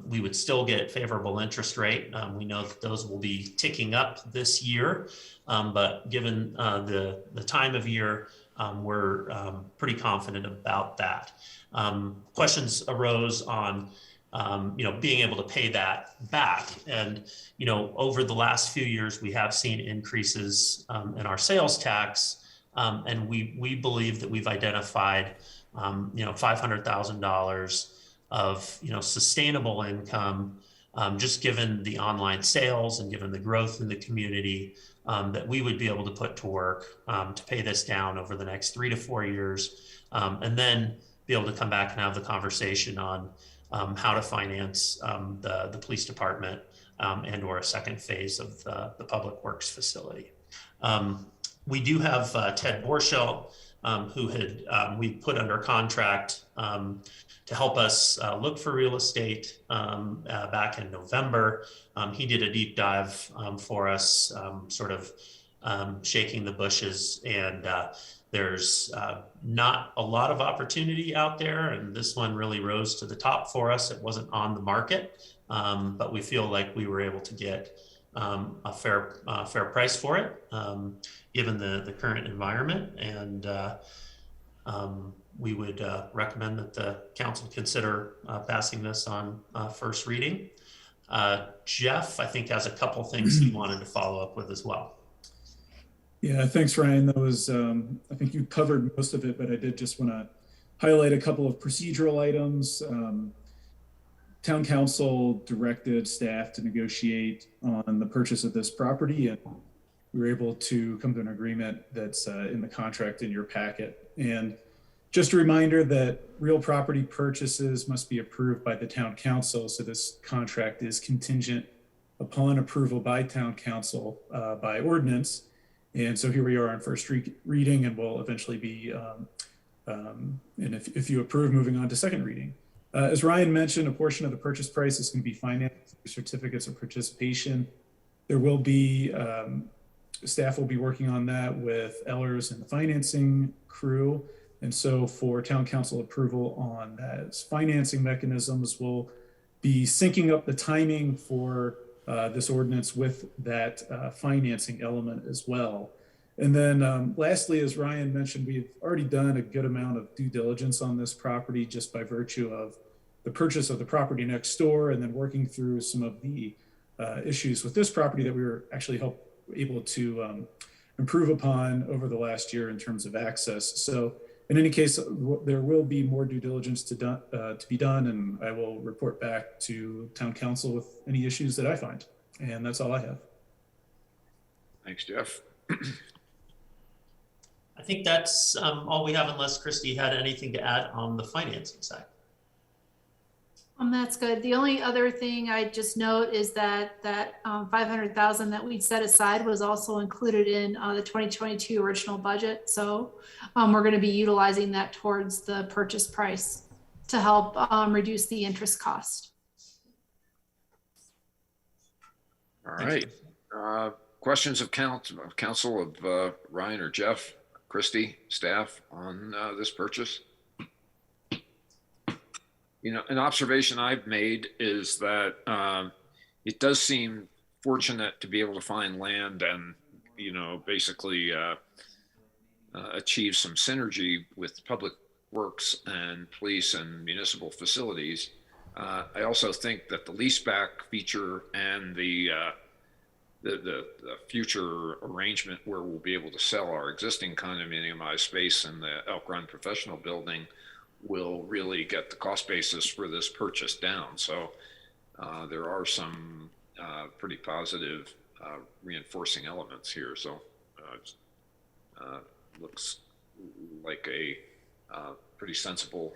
we would still get favorable interest rate. We know that those will be ticking up this year, but given the time of year, we're pretty confident about that. Questions arose on you know, being able to pay that back. And, you know, over the last few years, we have seen increases in our sales tax. And we believe that we've identified, you know, $500,000 of, you know, sustainable income, just given the online sales and given the growth in the community, that we would be able to put to work to pay this down over the next 3 to 4 years, and then be able to come back and have the conversation on how to finance the police department and or a second phase of the public works facility. We do have Ted Borschel, who we put under contract to help us look for real estate back in November. He did a deep dive for us, sort of shaking the bushes, and there's not a lot of opportunity out there, and this one really rose to the top for us. It wasn't on the market, but we feel like we were able to get a fair price for it, given the current environment, and we would recommend that the council consider passing this on first reading. Jeff, I think, has a couple things he wanted to follow up with as well. Yeah, thanks, Ryan. That was, I think you covered most of it, but I did just want to highlight a couple of procedural items. Town council directed staff to negotiate on the purchase of this property, and we were able to come to an agreement that's in the contract in your packet. And just a reminder that real property purchases must be approved by the town council. So this contract is contingent upon approval by town council by ordinance. And so here we are on first reading, and we'll eventually be, and if you approve, moving on to second reading. As Ryan mentioned, a portion of the purchase price is going to be financed through certificates of participation. There will be, staff will be working on that with Ellers and the financing crew. And so for town council approval on those financing mechanisms, we'll be syncing up the timing for this ordinance with that financing element as well. And then lastly, as Ryan mentioned, we've already done a good amount of due diligence on this property just by virtue of the purchase of the property next door and then working through some of the issues with this property that we were actually able to improve upon over the last year in terms of access. So in any case, there will be more due diligence to be done, and I will report back to town council with any issues that I find. And that's all I have. Thanks, Jeff. I think that's all we have, unless Christy had anything to add on the financing side. That's good. The only other thing I just note is that 500,000 that we'd set aside was also included in the 2022 original budget. So we're going to be utilizing that towards the purchase price to help reduce the interest cost. All right. Questions of council of Ryan or Jeff, Christy, staff on this purchase? You know, an observation I've made is that it does seem fortunate to be able to find land and, you know, basically achieve some synergy with public works and police and municipal facilities. I also think that the leaseback feature and the future arrangement where we'll be able to sell our existing condominiumized space in the Elk Run Professional Building will really get the cost basis for this purchase down. So there are some pretty positive reinforcing elements here. So looks like a pretty sensible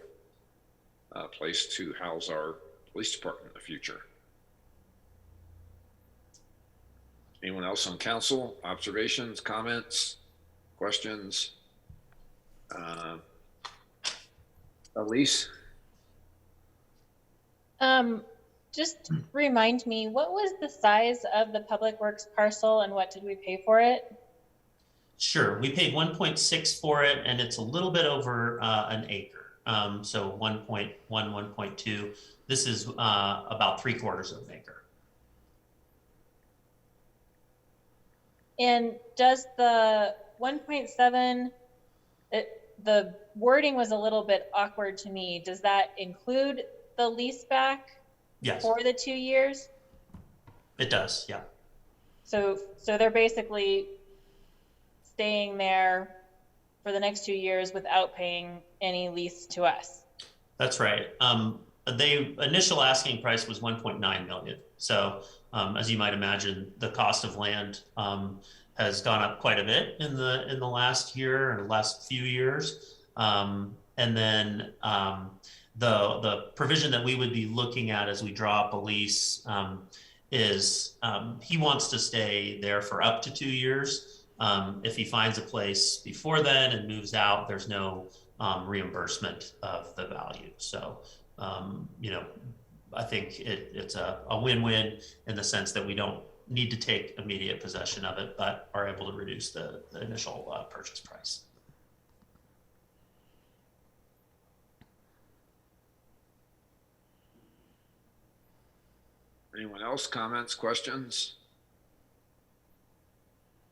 place to house our police department in the future. Anyone else on council? Observations, comments, questions? Elise? Just remind me, what was the size of the Public Works parcel and what did we pay for it? Sure, we paid 1.6 for it, and it's a little bit over an acre. So 1.1, 1.2. This is about 3/4 of an acre. And does the 1.7, the wording was a little bit awkward to me. Does that include the lease back? Yes. For the 2 years? It does, yeah. So they're basically staying there for the next 2 years without paying any lease to us. That's right. The initial asking price was 1.9 million. So as you might imagine, the cost of land has gone up quite a bit in the last year or the last few years. And then the provision that we would be looking at as we draw up a lease is he wants to stay there for up to 2 years. If he finds a place before then and moves out, there's no reimbursement of the value. So, you know, I think it's a win-win in the sense that we don't need to take immediate possession of it, but are able to reduce the initial purchase price. Anyone else? Comments, questions,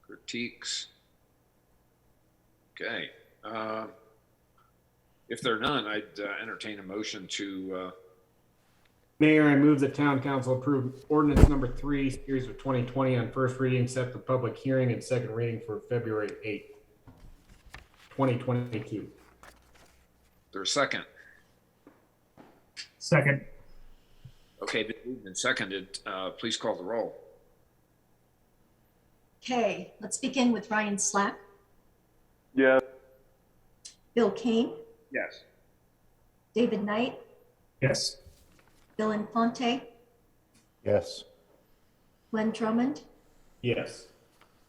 critiques? Okay. If there are none, I'd entertain a motion to. Mayor, I move that town council approve ordinance number 3, series of 2020 on first reading, set the public hearing and second reading for February 8th, 2022. There's a second. Second. Okay, been moved and seconded. Please call the roll. Okay, let's begin with Ryan Slack, Yes. Bill Kane, Yes. David Knight, Yes. Bill Infante, Yes. Glenn Drummond, Yes.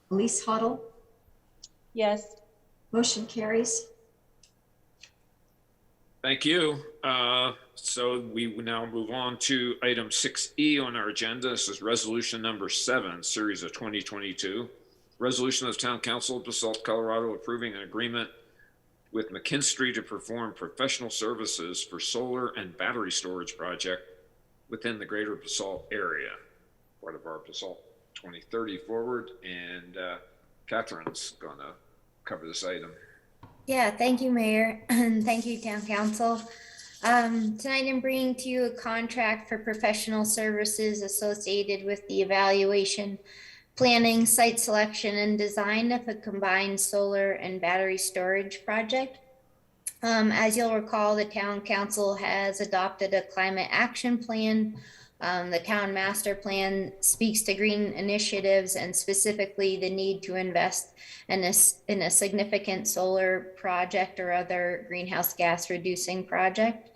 Elise Hoddle. Yes. Motion carries. Thank you. So we will now move on to item 6E on our agenda. This is resolution number 7, series of 2022. Resolution of the Town Council of Basalt, Colorado, approving an agreement with Mckinstry to perform professional services for solar and battery storage project within the greater Basalt area, part of our Basalt 2030 forward. And Catherine's gonna cover this item. Yeah, thank you, Mayor, and thank you, Town Council. Tonight I'm bringing to you a contract for professional services associated with the evaluation, planning, site selection, and design of a combined solar and battery storage project. As you'll recall, the Town Council has adopted a climate action plan. The town master plan speaks to green initiatives and specifically the need to invest in a significant solar project or other greenhouse gas reducing project.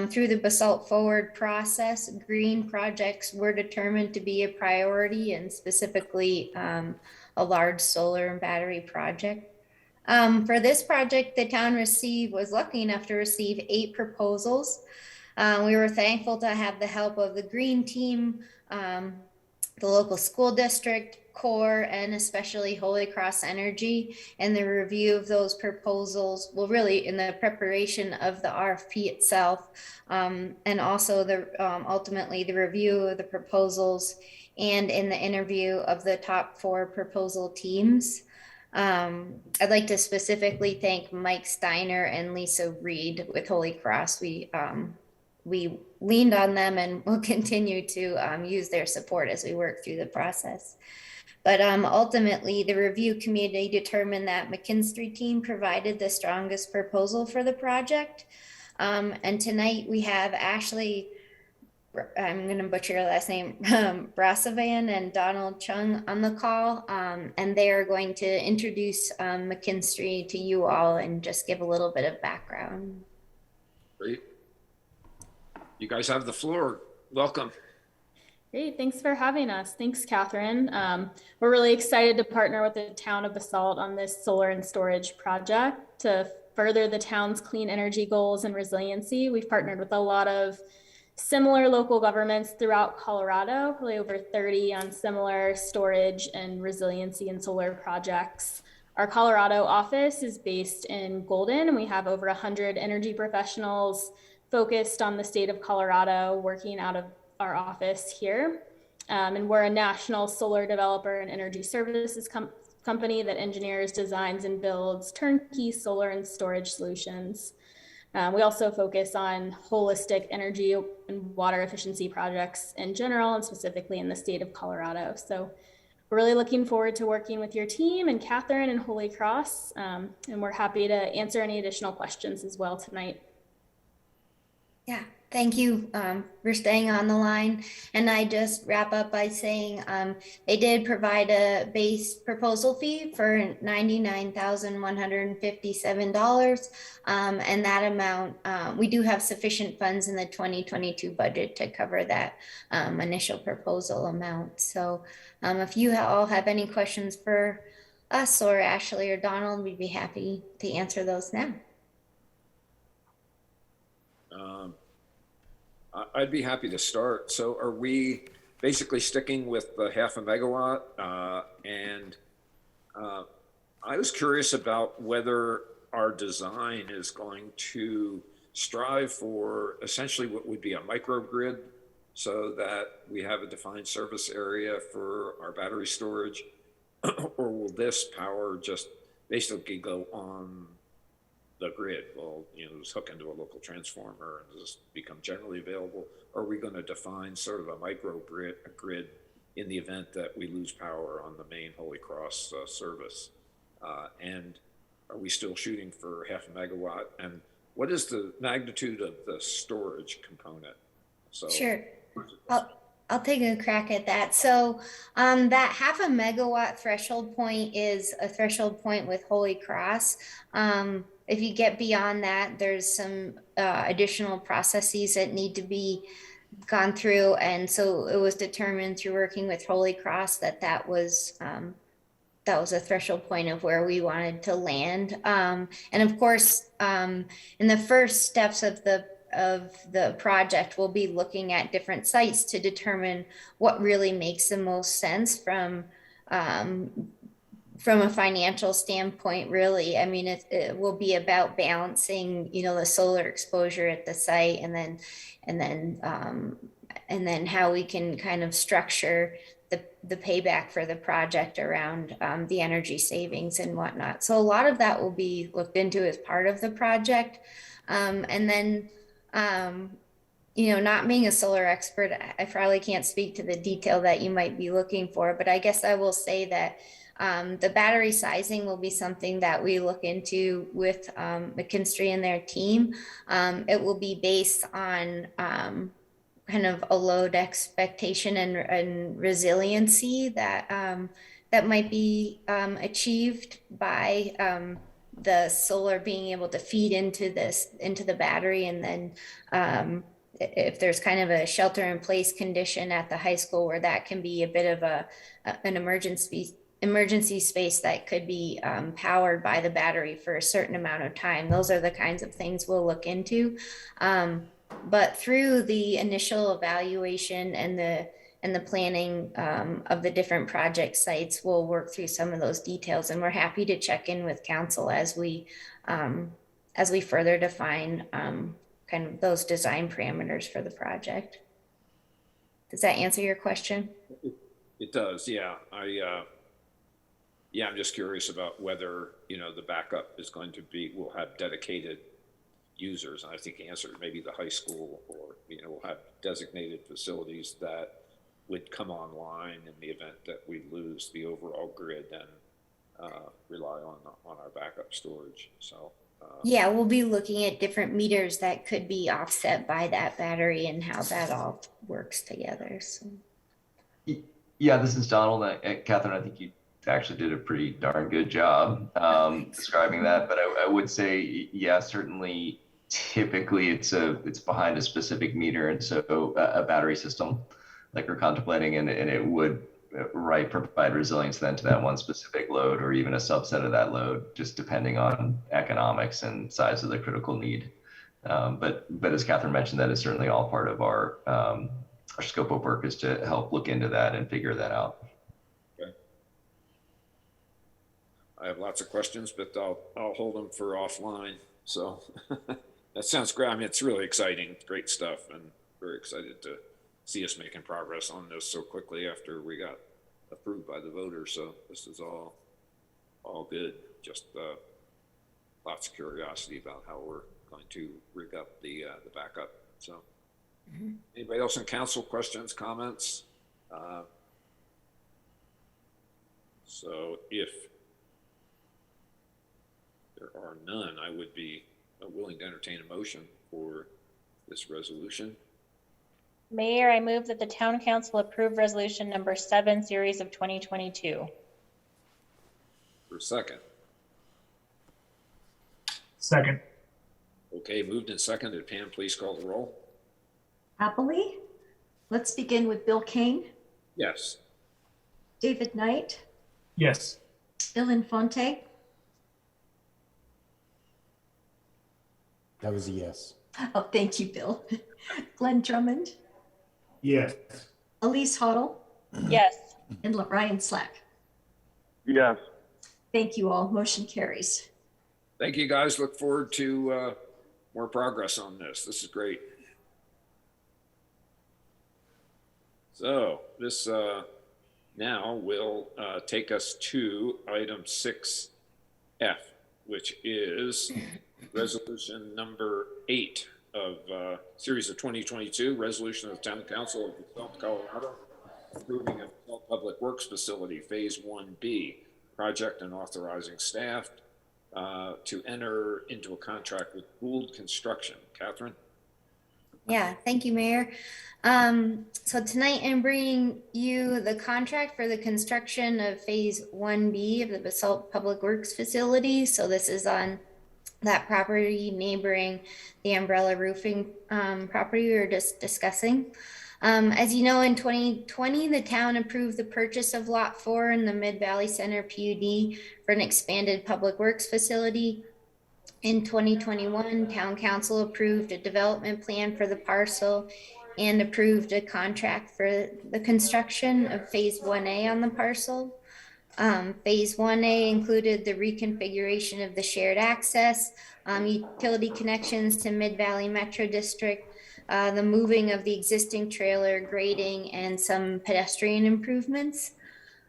Through the Basalt Forward process, green projects were determined to be a priority, and specifically a large solar and battery project. For this project, the town was lucky enough to receive 8 proposals. We were thankful to have the help of the Green Team, the local school district, CORE, and especially Holy Cross Energy in the review of those proposals. Well, really in the preparation of the RFP itself, and also ultimately the review of the proposals and in the interview of the top 4 proposal teams. I'd like to specifically thank Mike Steiner and Lisa Reed with Holy Cross. We leaned on them and will continue to use their support as we work through the process. But ultimately, the review committee determined that Mckinstry team provided the strongest proposal for the project. And tonight we have Ashley, I'm going to butcher your last name, Brasavan and Donald Chung on the call. And they are going to introduce Mckinstry to you all and just give a little bit of background. Great. You guys have the floor. Welcome. Great, thanks for having us. Thanks, Catherine. We're really excited to partner with the town of Basalt on this solar and storage project to further the town's clean energy goals and resiliency. We've partnered with a lot of similar local governments throughout Colorado, probably over 30 on similar storage and resiliency and solar projects. Our Colorado office is based in Golden, and we have over 100 energy professionals focused on the state of Colorado working out of our office here. And we're a national solar developer and energy services company that engineers, designs, and builds turnkey solar and storage solutions. We also focus on holistic energy and water efficiency projects in general, and specifically in the state of Colorado. So we're really looking forward to working with your team and Catherine and Holy Cross. And we're happy to answer any additional questions as well tonight. Yeah, thank you for staying on the line. And I just wrap up by saying they did provide a base proposal fee for $99,157. And that amount, we do have sufficient funds in the 2022 budget to cover that initial proposal amount. So if you all have any questions for us or Ashley or Donald, we'd be happy to answer those now. I'd be happy to start. So are we basically sticking with the 0.5 megawatt? I was curious about whether our design is going to strive for essentially what would be a microgrid, so that we have a defined service area for our battery storage, or will this power just basically go on the grid? Will, just hook into a local transformer and just become generally available? Or are we going to define sort of a microgrid in the event that we lose power on the main Holy Cross service? And are we still shooting for 0.5 megawatt? And what is the magnitude of the storage component? So sure. I'll take a crack at that. So that 0.5 megawatt threshold point is a threshold point with Holy Cross. If you get beyond that, there's some additional processes that need to be gone through. And so it was determined through working with Holy Cross that was a threshold point of where we wanted to land. And of course, in the first steps of the the project, we'll be looking at different sites to determine what really makes the most sense from a financial standpoint. Really, I mean, it will be about balancing, you know, the solar exposure at the site, and then how we can kind of structure the payback for the project around the energy savings and whatnot. So a lot of that will be looked into as part of the project. And then, you know, not being a solar expert, I probably can't speak to the detail that you might be looking for, but I guess I will say that the battery sizing will be something that we look into with Mckinstry and their team. It will be based on kind of a load expectation and resiliency that that might be achieved by the solar being able to feed into the battery. And then if there's kind of a shelter in place condition at the high school where that can be a bit of an emergency space that could be powered by the battery for a certain amount of time. Those are the kinds of things we'll look into. But through the initial evaluation and the planning of the different project sites, we'll work through some of those details, and we're happy to check in with council as we further define kind of those design parameters for the project. Does that answer your question? It does, yeah. I'm just curious about whether, you know, the backup is going to be, we'll have dedicated users. And I think the answer maybe the high school, or, you know, we'll have designated facilities that would come online in the event that we lose the overall grid and rely on our backup storage. So yeah, we'll be looking at different meters that could be offset by that battery and how that all works together. So. Yeah, this is Donald. Catherine, I think you actually did a pretty darn good job describing that. But I would say, yeah, certainly, typically it's behind a specific meter, and so a battery system like we're contemplating, and it would provide resilience then to that one specific load, or even a subset of that load, just depending on economics and size of the critical need. But as Catherine mentioned, that is certainly all part of our scope of work, is to help look into that and figure that out. Okay. I have lots of questions, but I'll hold them for offline. So that sounds great. I mean, it's really exciting, great stuff, and very excited to see us making progress on this so quickly after we got approved by the voters. So this is all good. Just lots of curiosity about how we're going to rig up the backup. So anybody else in council, questions, comments? So if there are none, I would be willing to entertain a motion for this resolution. Mayor, I move that the town council approve resolution number 7, series of 2022. For a second. Second. Okay, moved and seconded. Pam, please call the roll. Happily, let's begin with Bill Kane, Yes. David Knight, Yes. Bill Infante, That was a yes. oh, thank you, Bill, Glenn Drummond, Yes. Elise Hoddle, Yes. and Ryan Slack. Yes. Thank you all. Motion carries. Thank you, guys. Look forward to more progress on this. This is great. So this now will take us to item 6F, which is resolution number 8 of series of 2022, resolution of the Town Council of Basalt, Colorado, approving a public works facility, phase 1B project, and authorizing staff to enter into a contract with Gould Construction. Catherine? Yeah, thank you, Mayor. So tonight I'm bringing you the contract for the construction of phase 1B of the Basalt Public Works facility. So this is on that property neighboring the umbrella roofing property we were just discussing. As you know, in 2020, the town approved the purchase of Lot 4 in the Mid Valley Center PUD for an expanded public works facility. In 2021, Town Council approved a development plan for the parcel and approved a contract for the construction of Phase 1A on the parcel. Phase 1A included the reconfiguration of the shared access, utility connections to Mid-Valley Metro District, the moving of the existing trailer, grading, and some pedestrian improvements.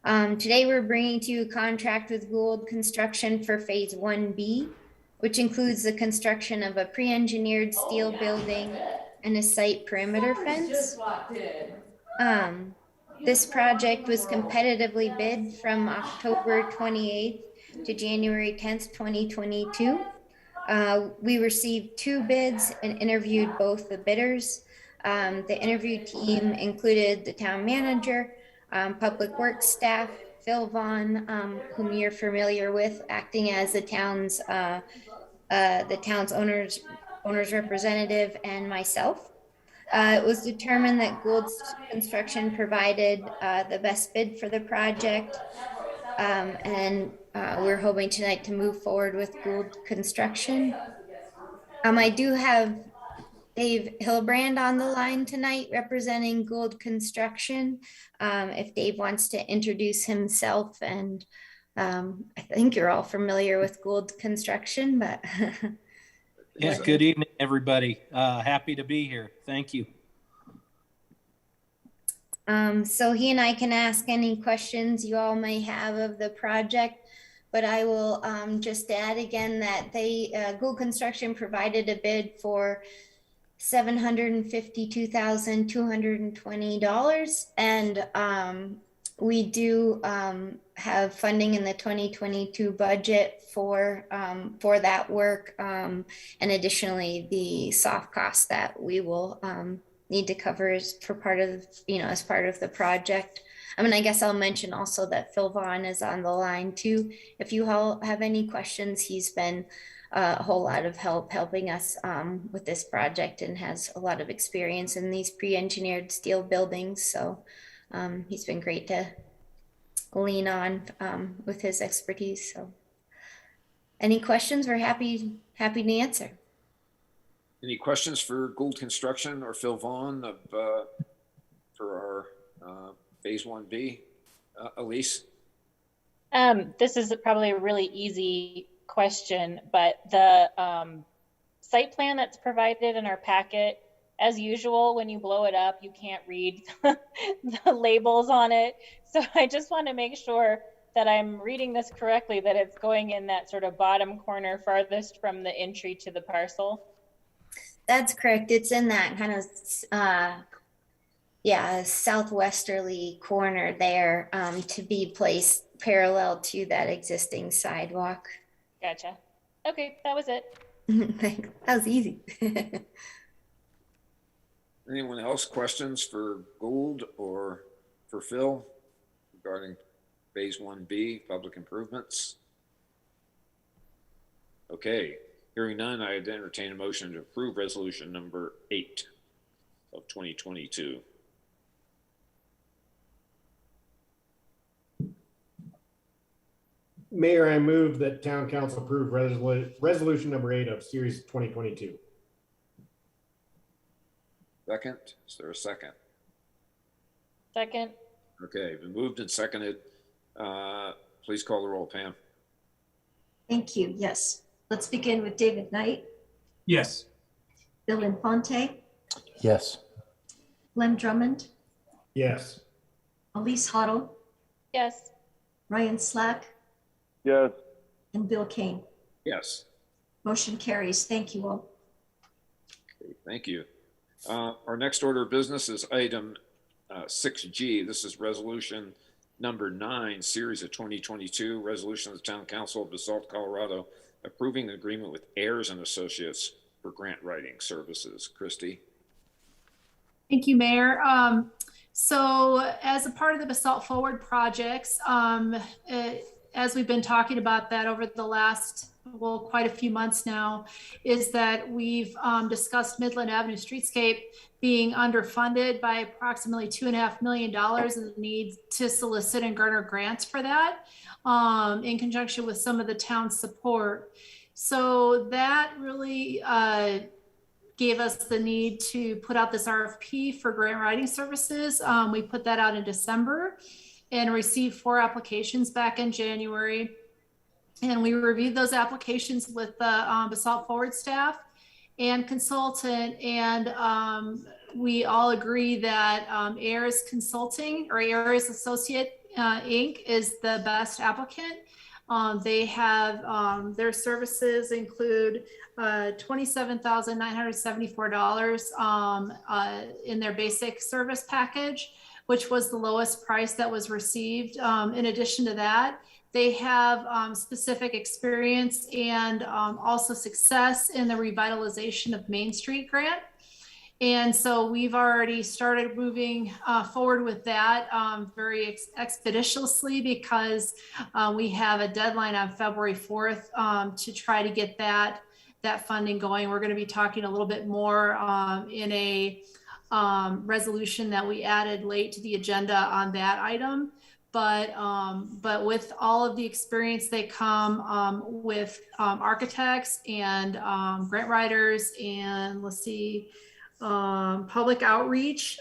Today, we're bringing to you a contract with Gould Construction for Phase 1B, which includes the construction of a pre-engineered steel building and a site perimeter fence. This project was competitively bid from October 28th to January 10th, 2022. We received 2 bids and interviewed both the bidders. The interview team included the town manager, public works staff, Phil Vaughn, whom you're familiar with, acting as the town's owner's representative, and myself. It was determined that Gould Construction provided the best bid for the project, and we're hoping tonight to move forward with Gould Construction. I do have Dave Hilbrand on the line tonight representing Gould Construction. If Dave wants to introduce himself, and I think you're all familiar with Gould Construction, but yeah, good evening, everybody. Happy to be here. Thank you. So he and I can ask any questions you all may have of the project, but I will just add again that Gould Construction provided a bid for $752,220, and we do have funding in the 2022 budget for that work, and additionally the soft costs that we will need to cover as part of the project. I mean, I guess I'll mention also that Phil Vaughn is on the line too. If you all have any questions, he's been a whole lot of helping us with this project and has a lot of experience in these pre-engineered steel buildings. So he's been great to lean on with his expertise. So any questions, we're happy to answer. Any questions for Gould Construction or Phil Vaughn for our Phase 1B? Elise? This is probably a really easy question, but the site plan that's provided in our packet, as usual, when you blow it up, you can't read the labels on it. So I just want to make sure that I'm reading this correctly, that it's going in that sort of bottom corner farthest from the entry to the parcel. That's correct. It's in that kind of southwesterly corner there, to be placed parallel to that existing sidewalk. Gotcha. Okay, that was it. Thanks. That was easy. Anyone else questions for Gould or for Phil regarding Phase 1B, public improvements? Okay, hearing none, I'd entertain a motion to approve resolution number 8 of 2022. Mayor, I move that town council approve resolution number 8 of series 2022. Second, is there a second? Second. Okay, been moved and seconded. Please call the roll, Pam. Thank you. Yes. Let's begin with David Knight, Yes. Bill Infante, Yes. Glenn Drummond, Yes. Elise Hoddle, Yes. Ryan Slack, Yes. and Bill Kane. Yes. Motion carries. Thank you all. Okay, thank you. Our next order of business is item 6G. This is resolution number 9, series of 2022, resolution of the Town Council of Basalt, Colorado, approving the agreement with Ayers and Associates for grant writing services. Christy? Thank you, Mayor. So as a part of the Basalt Forward projects, as we've been talking about that over the last, quite a few months now, is that we've discussed Midland Avenue Streetscape being underfunded by approximately $2.5 million, and the need to solicit and garner grants for that in conjunction with some of the town's support. So that really gave us the need to put out this RFP for grant writing services. We put that out in December and received 4 applications back in January. And we reviewed those applications with the Basalt Forward staff and consultant, and we all agree that AIRS Consulting or AIRS Associate Inc. is the best applicant. They have their services include $27,974 in their basic service package, which was the lowest price that was received. In addition to that, they have specific experience and also success in the revitalization of Main Street grant. And so we've already started moving forward with that very expeditiously, because we have a deadline on February 4th to try to get that funding going. We're going to be talking a little bit more in a resolution that we added late to the agenda on that item. But with all of the experience, they come with architects and grant writers and public outreach,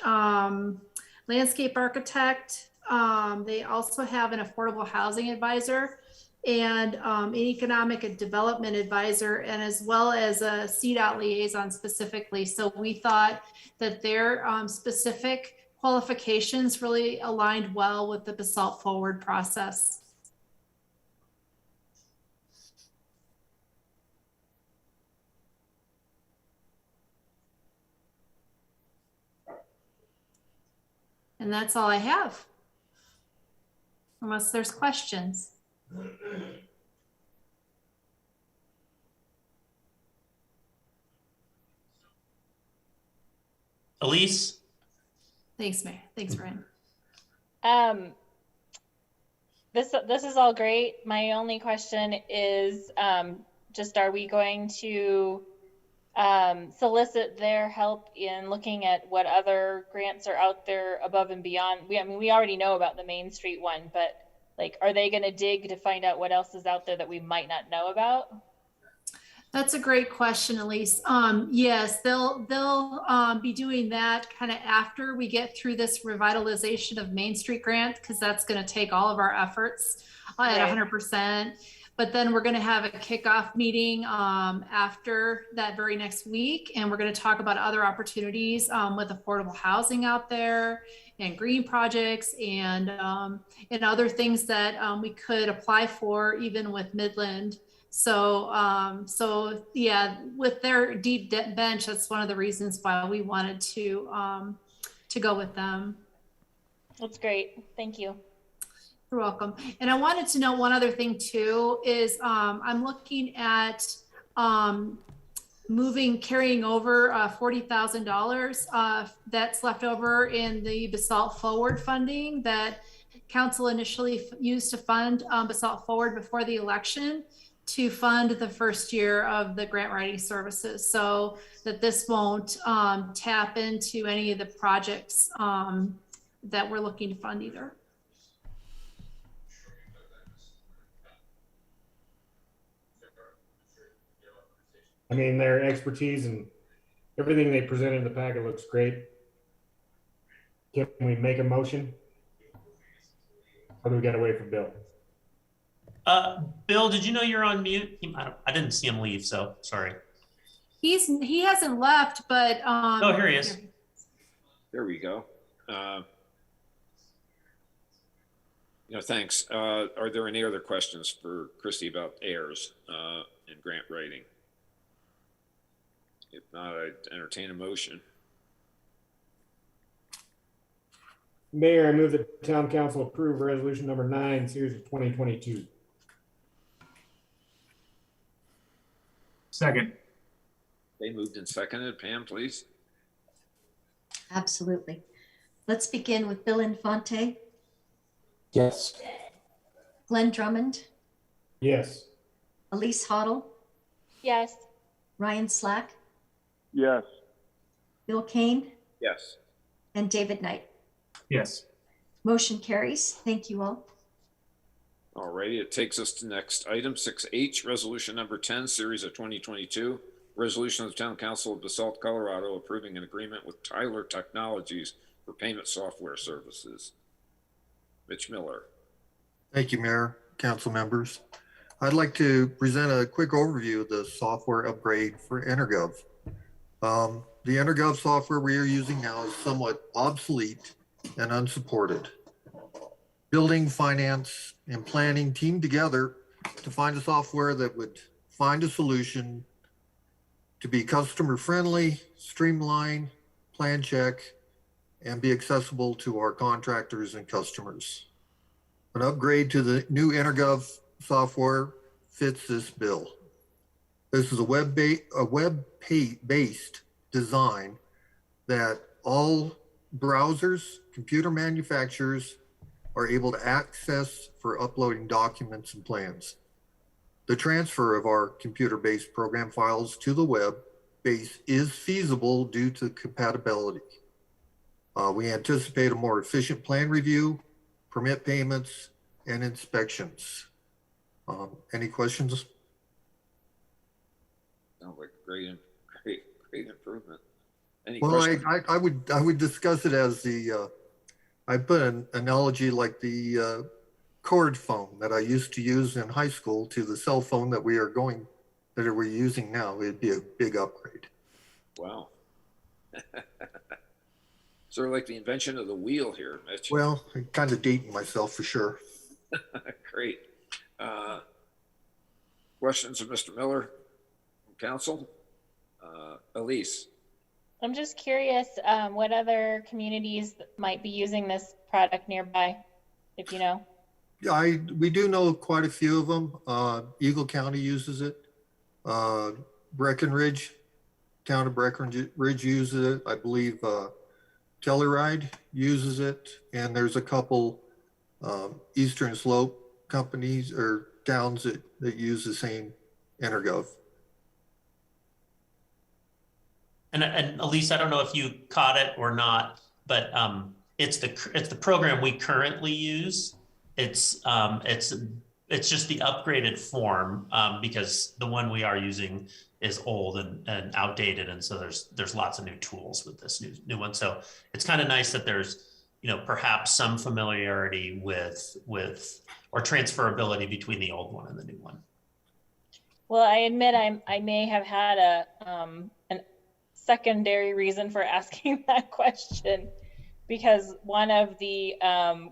landscape architect. They also have an affordable housing advisor and an economic development advisor, and as well as a CDOT liaison specifically. So we thought that their specific qualifications really aligned well with the Basalt Forward process. And that's all I have, unless there's questions. Elise? Thanks, Mayor. Thanks, Ryan. This is all great. My only question is just, are we going to solicit their help in looking at what other grants are out there above and beyond? I mean, we already know about the Main Street one, but like, are they going to dig to find out what else is out there that we might not know about? That's a great question, Elise. Yes, they'll be doing that kind of after we get through this revitalization of Main Street grant, because that's going to take all of our efforts at 100%. But then we're going to have a kickoff meeting after that very next week, and we're going to talk about other opportunities with affordable housing out there and green projects and other things that we could apply for even with Midland. So yeah, with their deep bench, that's one of the reasons why we wanted to go with them. That's great. Thank you. You're welcome. And I wanted to know one other thing too, is I'm looking at carrying over $40,000 that's left over in the Basalt Forward funding that council initially used to fund Basalt Forward before the election, to fund the first year of the grant writing services, so that this won't tap into any of the projects that we're looking to fund either. I mean, their expertise and everything they presented in the packet looks great. Can we make a motion? Or do we got to wait for Bill? Bill, did you know you're on mute? I didn't see him leave, so sorry. He hasn't left, but oh, here he is. There we go. Thanks. Are there any other questions for Christy about AIRS and grant writing? If not, I'd entertain a motion. Mayor, I move the town council approve resolution number 9, series of 2022. Second. They moved and seconded. Pam, please. Absolutely. Let's begin with Bill Infante, Yes. Glenn Drummond, Yes. Elise Hoddle, Yes. Ryan Slack, Yes. Bill Kane, Yes. and David Knight. Yes. Motion carries. Thank you all. All righty, it takes us to next item, 6H, resolution number 10, series of 2022. Resolution of the Town Council of Basalt, Colorado, approving an agreement with Tyler Technologies for payment software services. Mitch Miller. Thank you, Mayor, council members. I'd like to present a quick overview of the software upgrade for Intergov. The Intergov software we are using now is somewhat obsolete and unsupported. Building, finance, and planning teamed together to find a software that would find a solution to be customer friendly, streamline, plan check, and be accessible to our contractors and customers. An upgrade to the new Intergov software fits this bill. This is a web-based design that all browsers, computer manufacturers are able to access for uploading documents and plans. The transfer of our computer-based program files to the web base is feasible due to compatibility. We anticipate a more efficient plan review, permit payments, and inspections. Any questions? Sounds like a great improvement. Any Well, questions? I would discuss it as I put an analogy like the cord phone that I used to use in high school to the cell phone that we're using now. It'd be a big upgrade. Wow. Sort of like the invention of the wheel here, Mitch. Well, I'm kind of dating myself for sure. Great. Questions of Mr. Miller from council? Elise. I'm just curious, what other communities might be using this product nearby, if you know? Yeah, we do know quite a few of them. Eagle County uses it. Breckenridge, town of Breckenridge uses it. I believe Telluride uses it. And there's a couple Eastern Slope companies or towns that use the same Intergov. And Elise, I don't know if you caught it or not, but it's the program we currently use. It's just the upgraded form because the one we are using is old and outdated, and so there's lots of new tools with this new one. So it's kind of nice that there's perhaps some familiarity with or transferability between the old one and the new one. Well, I admit I may have had an secondary reason for asking that question, because one of the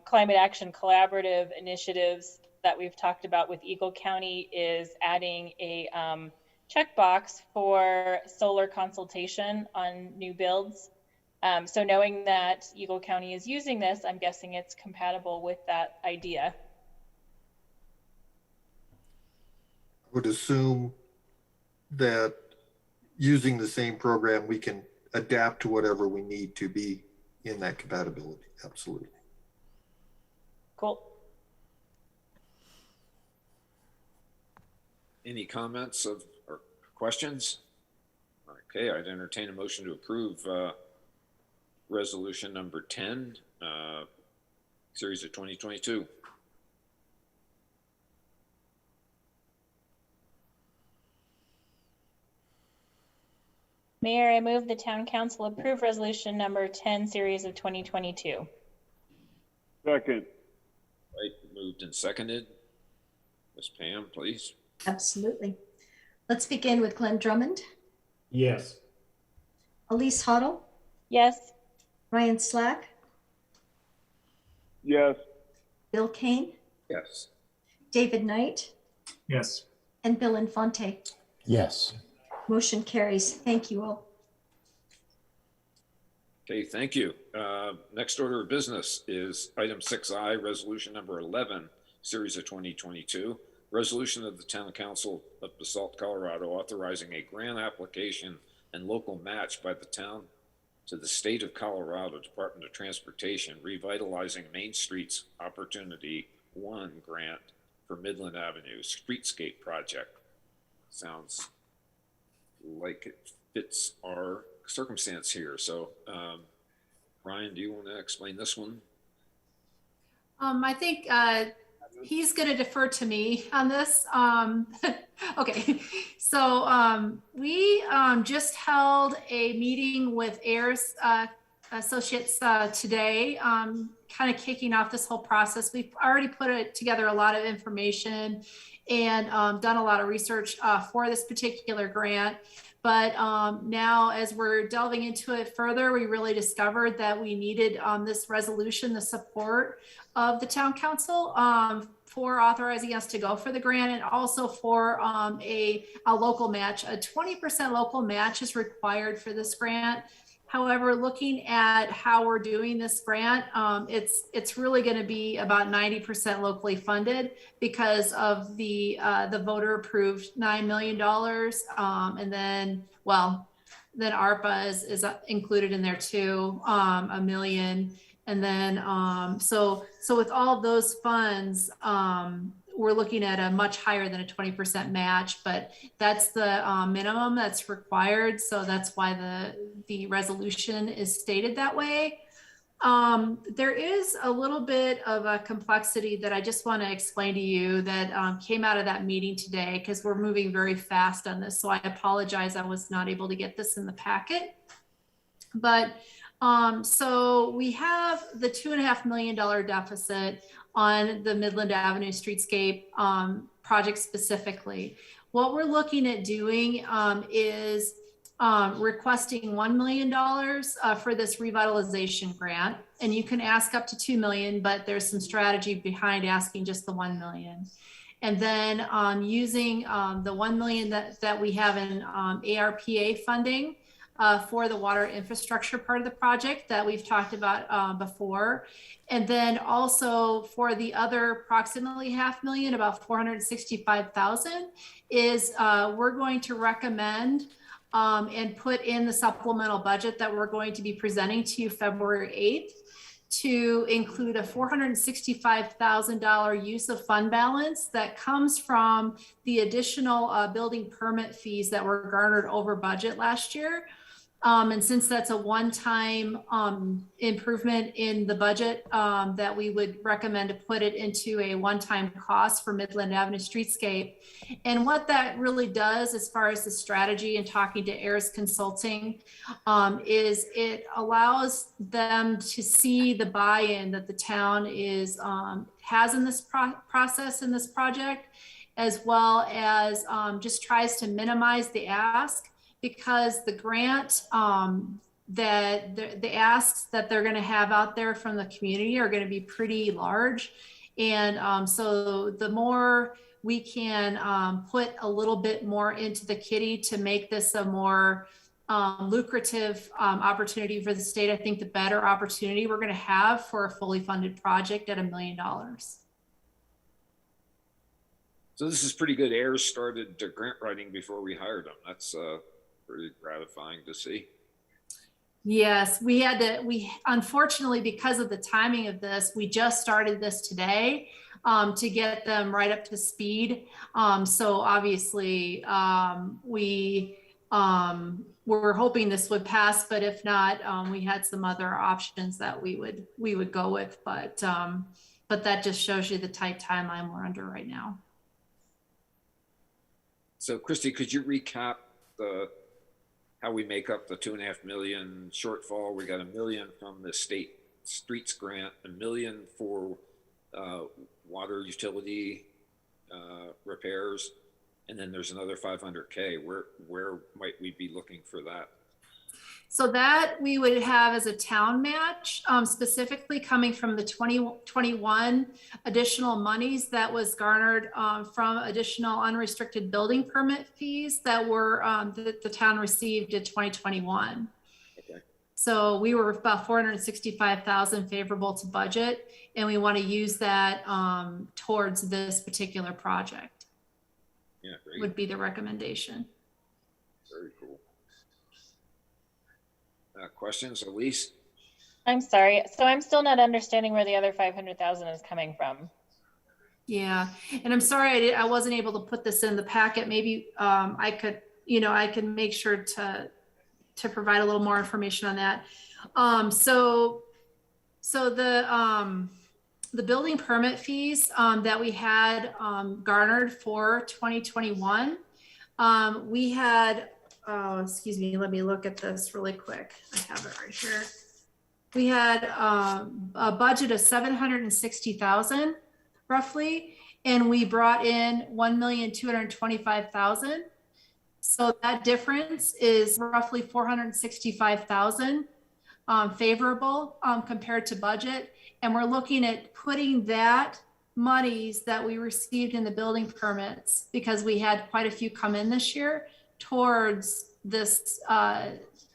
Climate Action Collaborative initiatives that we've talked about with Eagle County is adding a checkbox for solar consultation on new builds. So knowing that Eagle County is using this, I'm guessing it's compatible with that idea. I would assume that using the same program, we can adapt to whatever we need to be in that compatibility. Absolutely. Cool. Any comments or questions? Okay, I'd entertain a motion to approve resolution number 10, series of 2022. Mayor, I move the town council approve resolution number 10, series of 2022. Second. Right, moved and seconded. Ms. Pam, please. Absolutely. Let's begin with Glenn Drummond, Yes. Elise Hoddle, Yes. Ryan Slack, Yes. Bill Kane, Yes. David Knight, Yes. and Bill Infante. Yes. Motion carries. Thank you all. Okay, thank you. Next order of business is item 6I, resolution number 11, series of 2022. Resolution of the Town Council of Basalt, Colorado, authorizing a grant application and local match by the town to the State of Colorado Department of Transportation, Revitalizing Main Streets Opportunity 1 grant for Midland Avenue Streetscape project. Sounds like it fits our circumstance here. So, Ryan, do you want to explain this one? I think he's going to defer to me on this. Okay, so we just held a meeting with AIRS Associates today, kind of kicking off this whole process. We've already put together a lot of information and done a lot of research for this particular grant. But now as we're delving into it further, we really discovered that we needed this resolution, the support of the town council for authorizing us to go for the grant, and also for a local match. A 20% local match is required for this grant. However, looking at how we're doing this grant, it's really going to be about 90% locally funded because of the voter approved $9 million. And then, well, then ARPA is included in there too, $1 million. And then, so with all of those funds, we're looking at a much higher than a 20% match, but that's the minimum that's required. So that's why the resolution is stated that way. There is a little bit of a complexity that I just want to explain to you that came out of that meeting today, because we're moving very fast on this. So I apologize, I was not able to get this in the packet. But so we have the $2.5 million deficit on the Midland Avenue Streetscape project specifically. What we're looking at doing is requesting $1 million for this revitalization grant. And you can ask up to $2 million, but there's some strategy behind asking just the $1 million. And then using the $1 million that we have in ARPA funding for the water infrastructure part of the project that we've talked about before. And then also for the other approximately $500,000, about 465,000, is we're going to recommend and put in the supplemental budget that we're going to be presenting to you February 8th to include a $465,000 use of fund balance that comes from the additional building permit fees that were garnered over budget last year. And since that's a one-time improvement in the budget, that we would recommend to put it into a one-time cost for Midland Avenue Streetscape. And what that really does as far as the strategy and talking to AIRS Consulting is it allows them to see the buy-in that the town has in this process, in this project, as well as just tries to minimize the ask, because the grant that the asks that they're going to have out there from the community are going to be pretty large. And so the more we can put a little bit more into the kitty to make this a more lucrative opportunity for the state, I think the better opportunity we're going to have for a fully funded project at $1 million. So this is pretty good. AIRS started grant writing before we hired them. That's pretty gratifying to see. Yes, we unfortunately, because of the timing of this, we just started this today to get them right up to speed. So obviously we were hoping this would pass, but if not, we had some other options that we would go with, but that just shows you the tight timeline we're under right now. So Christy, could you recap how we make up the $2.5 million shortfall? We got $1 million from the state streets grant, $1 million for water utility repairs, and then there's another $500K. Where might we be looking for that? So that we would have as a town match, specifically coming from the 2021 additional monies that was garnered from additional unrestricted building permit fees that were that the town received in 2021. Okay. So we were about 465,000 favorable to budget, and we want to use that towards this particular project. Yeah, great. Would be the recommendation. Very cool. Questions, Elise? I'm sorry. So I'm still not understanding where the other 500,000 is coming from. Yeah, and I'm sorry I wasn't able to put this in the packet. Maybe I could, I can make sure to provide a little more information on that. So the the building permit fees that we had garnered for 2021. We had, excuse me, let me look at this really quick. I have it right here. We had a budget of 760,000 roughly, and we brought in 1,225,000. So that difference is roughly 465,000 favorable compared to budget. And we're looking at putting that monies that we received in the building permits, because we had quite a few come in this year, towards this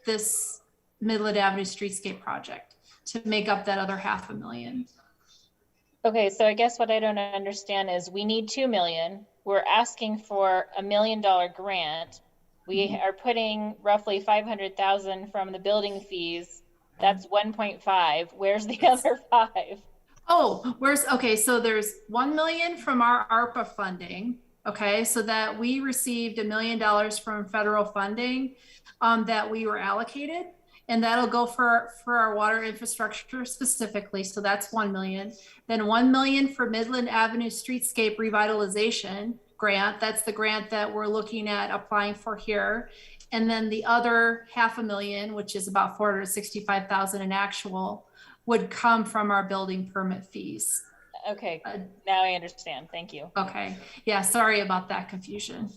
this Midland Avenue Streetscape project to make up that other $500,000. Okay, so I guess what I don't understand is we need 2 million. We're asking for $1 million grant. We are putting roughly 500,000 from the building fees. That's 1.5. Where's the other 5? Oh, okay, so there's 1 million from our ARPA funding. Okay, so that we received $1 million from federal funding that we were allocated, and that'll go for our water infrastructure specifically. So that's 1 million. Then 1 million for Midland Avenue Streetscape Revitalization grant. That's the grant that we're looking at applying for here. And then the other $500,000, which is about 465,000 in actual, would come from our building permit fees. Okay, now I understand. Thank you. Okay, yeah, sorry about that confusion.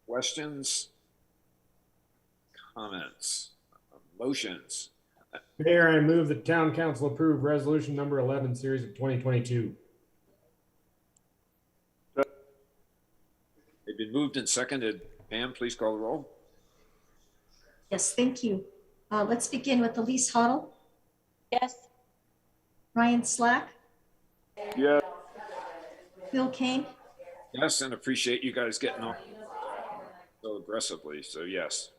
Questions, comments, motions? Mayor, I move the town council approve resolution number 11 series of 2022. They've been moved and seconded. Pam, please call the roll. Yes, thank you. Let's begin with Elise Hoddle, Yes. Ryan Slack, Yes. Bill Kane, Yes, and appreciate you guys getting on so aggressively. So yes.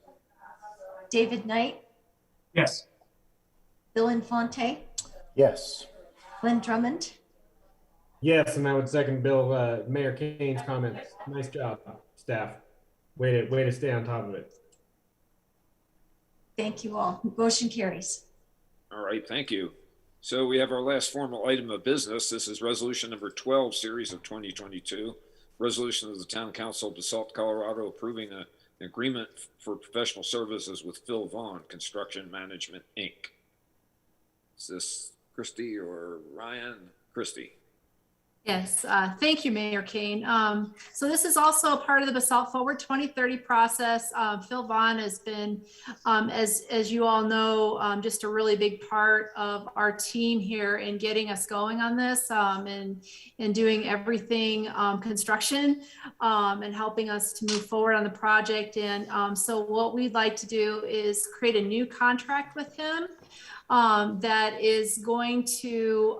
David Knight, Yes. Bill Infante, Yes. Glenn Drummond, Yes, and I would second Bill, Mayor Kane's comments. Nice job, staff. Way to stay on top of it. thank you all. Motion carries. All right, thank you. So we have our last formal item of business. This is resolution number 12, series of 2022. Resolution of the Town Council of Basalt, Colorado, approving an agreement for professional services with Phil Vaughn Construction Management, Inc. Is this Christy or Ryan? Christy. Yes, thank you, Mayor Kane. So this is also a part of the Basalt Forward 2030 process. Phil Vaughn has been, as you all know, just a really big part of our team here in getting us going on this and doing everything construction and helping us to move forward on the project. And so what we'd like to do is create a new contract with him that is going to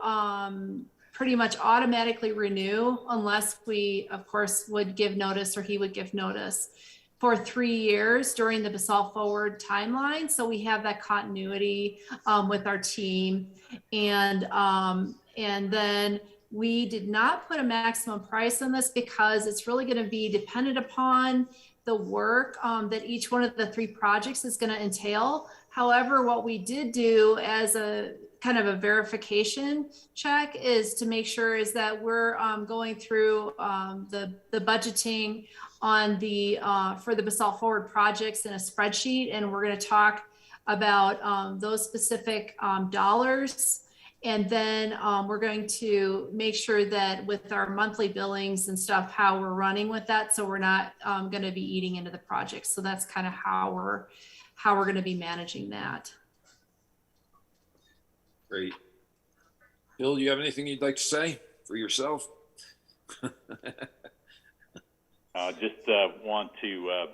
pretty much automatically renew unless we, of course, would give notice or he would give notice for 3 years during the Basalt Forward timeline. So we have that continuity with our team. And then we did not put a maximum price on this because it's really going to be dependent upon the work that each one of the 3 projects is going to entail. However, what we did do as a kind of a verification check is to make sure is that we're going through the budgeting on the for the Basalt Forward projects in a spreadsheet, and we're going to talk about those specific dollars, and then we're going to make sure that with our monthly billings and stuff, how we're running with that, so we're not going to be eating into the project. So that's kind of how we're going to be managing that. Great. Bill, do you have anything you'd like to say for yourself? Just want to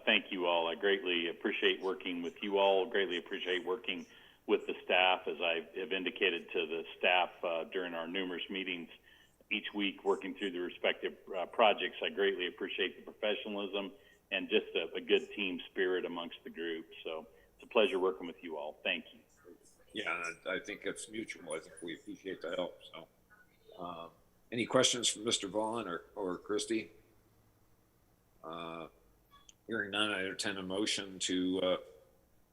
thank you all. I greatly appreciate working with you all, greatly appreciate working with the staff, as I have indicated to the staff during our numerous meetings each week working through the respective projects. I greatly appreciate the professionalism and just a good team spirit amongst the group. So it's a pleasure working with you all. Thank you. Yeah, I think it's mutual. I think we appreciate the help. So, any questions from Mr. Vaughn or Christy? Hearing none, I entertain a motion to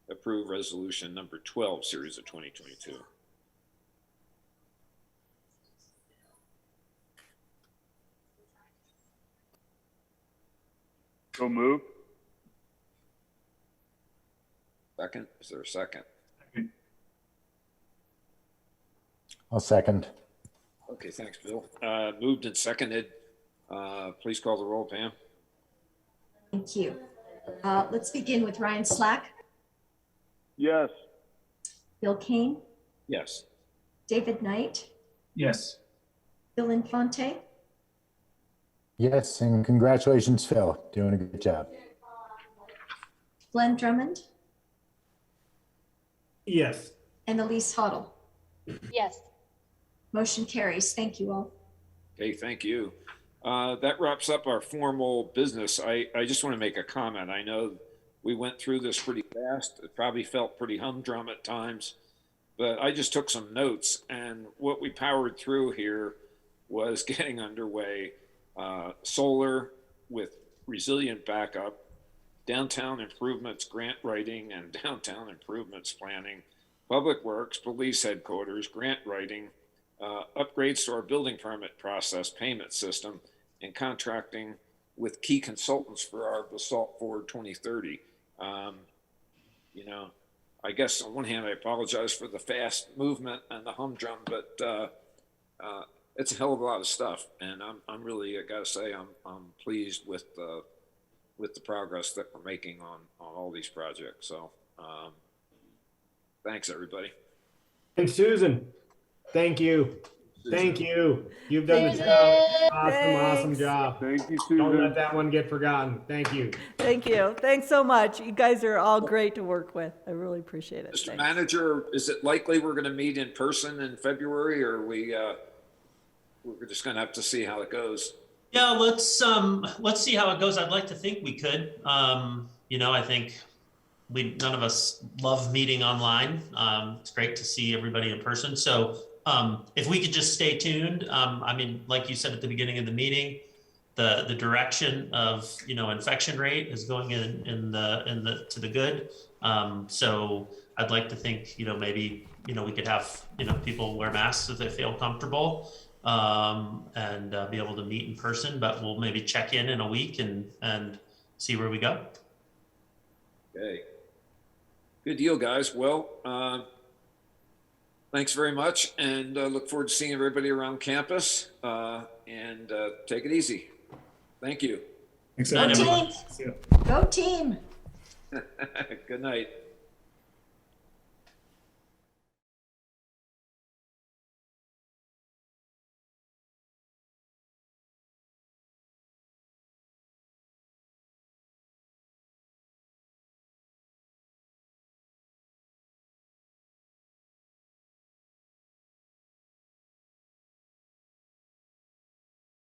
approve resolution number 12, series of 2022. So move. Second, is there a second? I'll second. Okay, thanks, Bill. Moved and seconded. Please call the roll, Pam. Thank you. Let's begin with Ryan Slack, Yes. Bill Kane, Yes. David Knight, Yes. Bill Infante, Yes, and congratulations, Phil. Doing a good job. Glenn Drummond, Yes. and Elise Hoddle. Yes. Motion carries. Thank you all. Okay, thank you. That wraps up our formal business. I just want to make a comment. I know we went through this pretty fast. It probably felt pretty humdrum at times, but I just took some notes, and what we powered through here was getting underway. Solar with resilient backup, downtown improvements grant writing and downtown improvements planning, public works, police headquarters, grant writing, upgrades to our building permit process payment system, and contracting with key consultants for our Basalt Forward 2030. You know, I guess on one hand, I apologize for the fast movement and the humdrum, but it's a hell of a lot of stuff, and I'm really, I gotta say, I'm pleased with the progress that we're making on all these projects. So, thanks everybody. And Susan, thank you. Thank you. You've done the Susan, job. Awesome thanks. job. Thank you, Don't Susan. let that one get forgotten. Thank you. Thank you. Thanks so much. You guys are all great to work with. I really appreciate it. Mr. Thanks. Manager, is it likely we're gonna meet in person in February, or we're just gonna have to see how it goes? Yeah, let's see how it goes. I'd like to think we could. You know, I think none of us love meeting online. It's great to see everybody in person. So if we could just stay tuned. I mean, like you said at the beginning of the meeting, the direction of, you know, infection rate is going in to the good. So I'd like to think, you know, maybe, you know, we could have, you know, people wear masks if they feel comfortable, and be able to meet in person, but we'll maybe check in a week and see where we go. Okay. Good deal, guys. Well, thanks very much, and look forward to seeing everybody around campus, and take it easy. Thank you. Thanks, Night, everyone. everyone. Go team. Good night.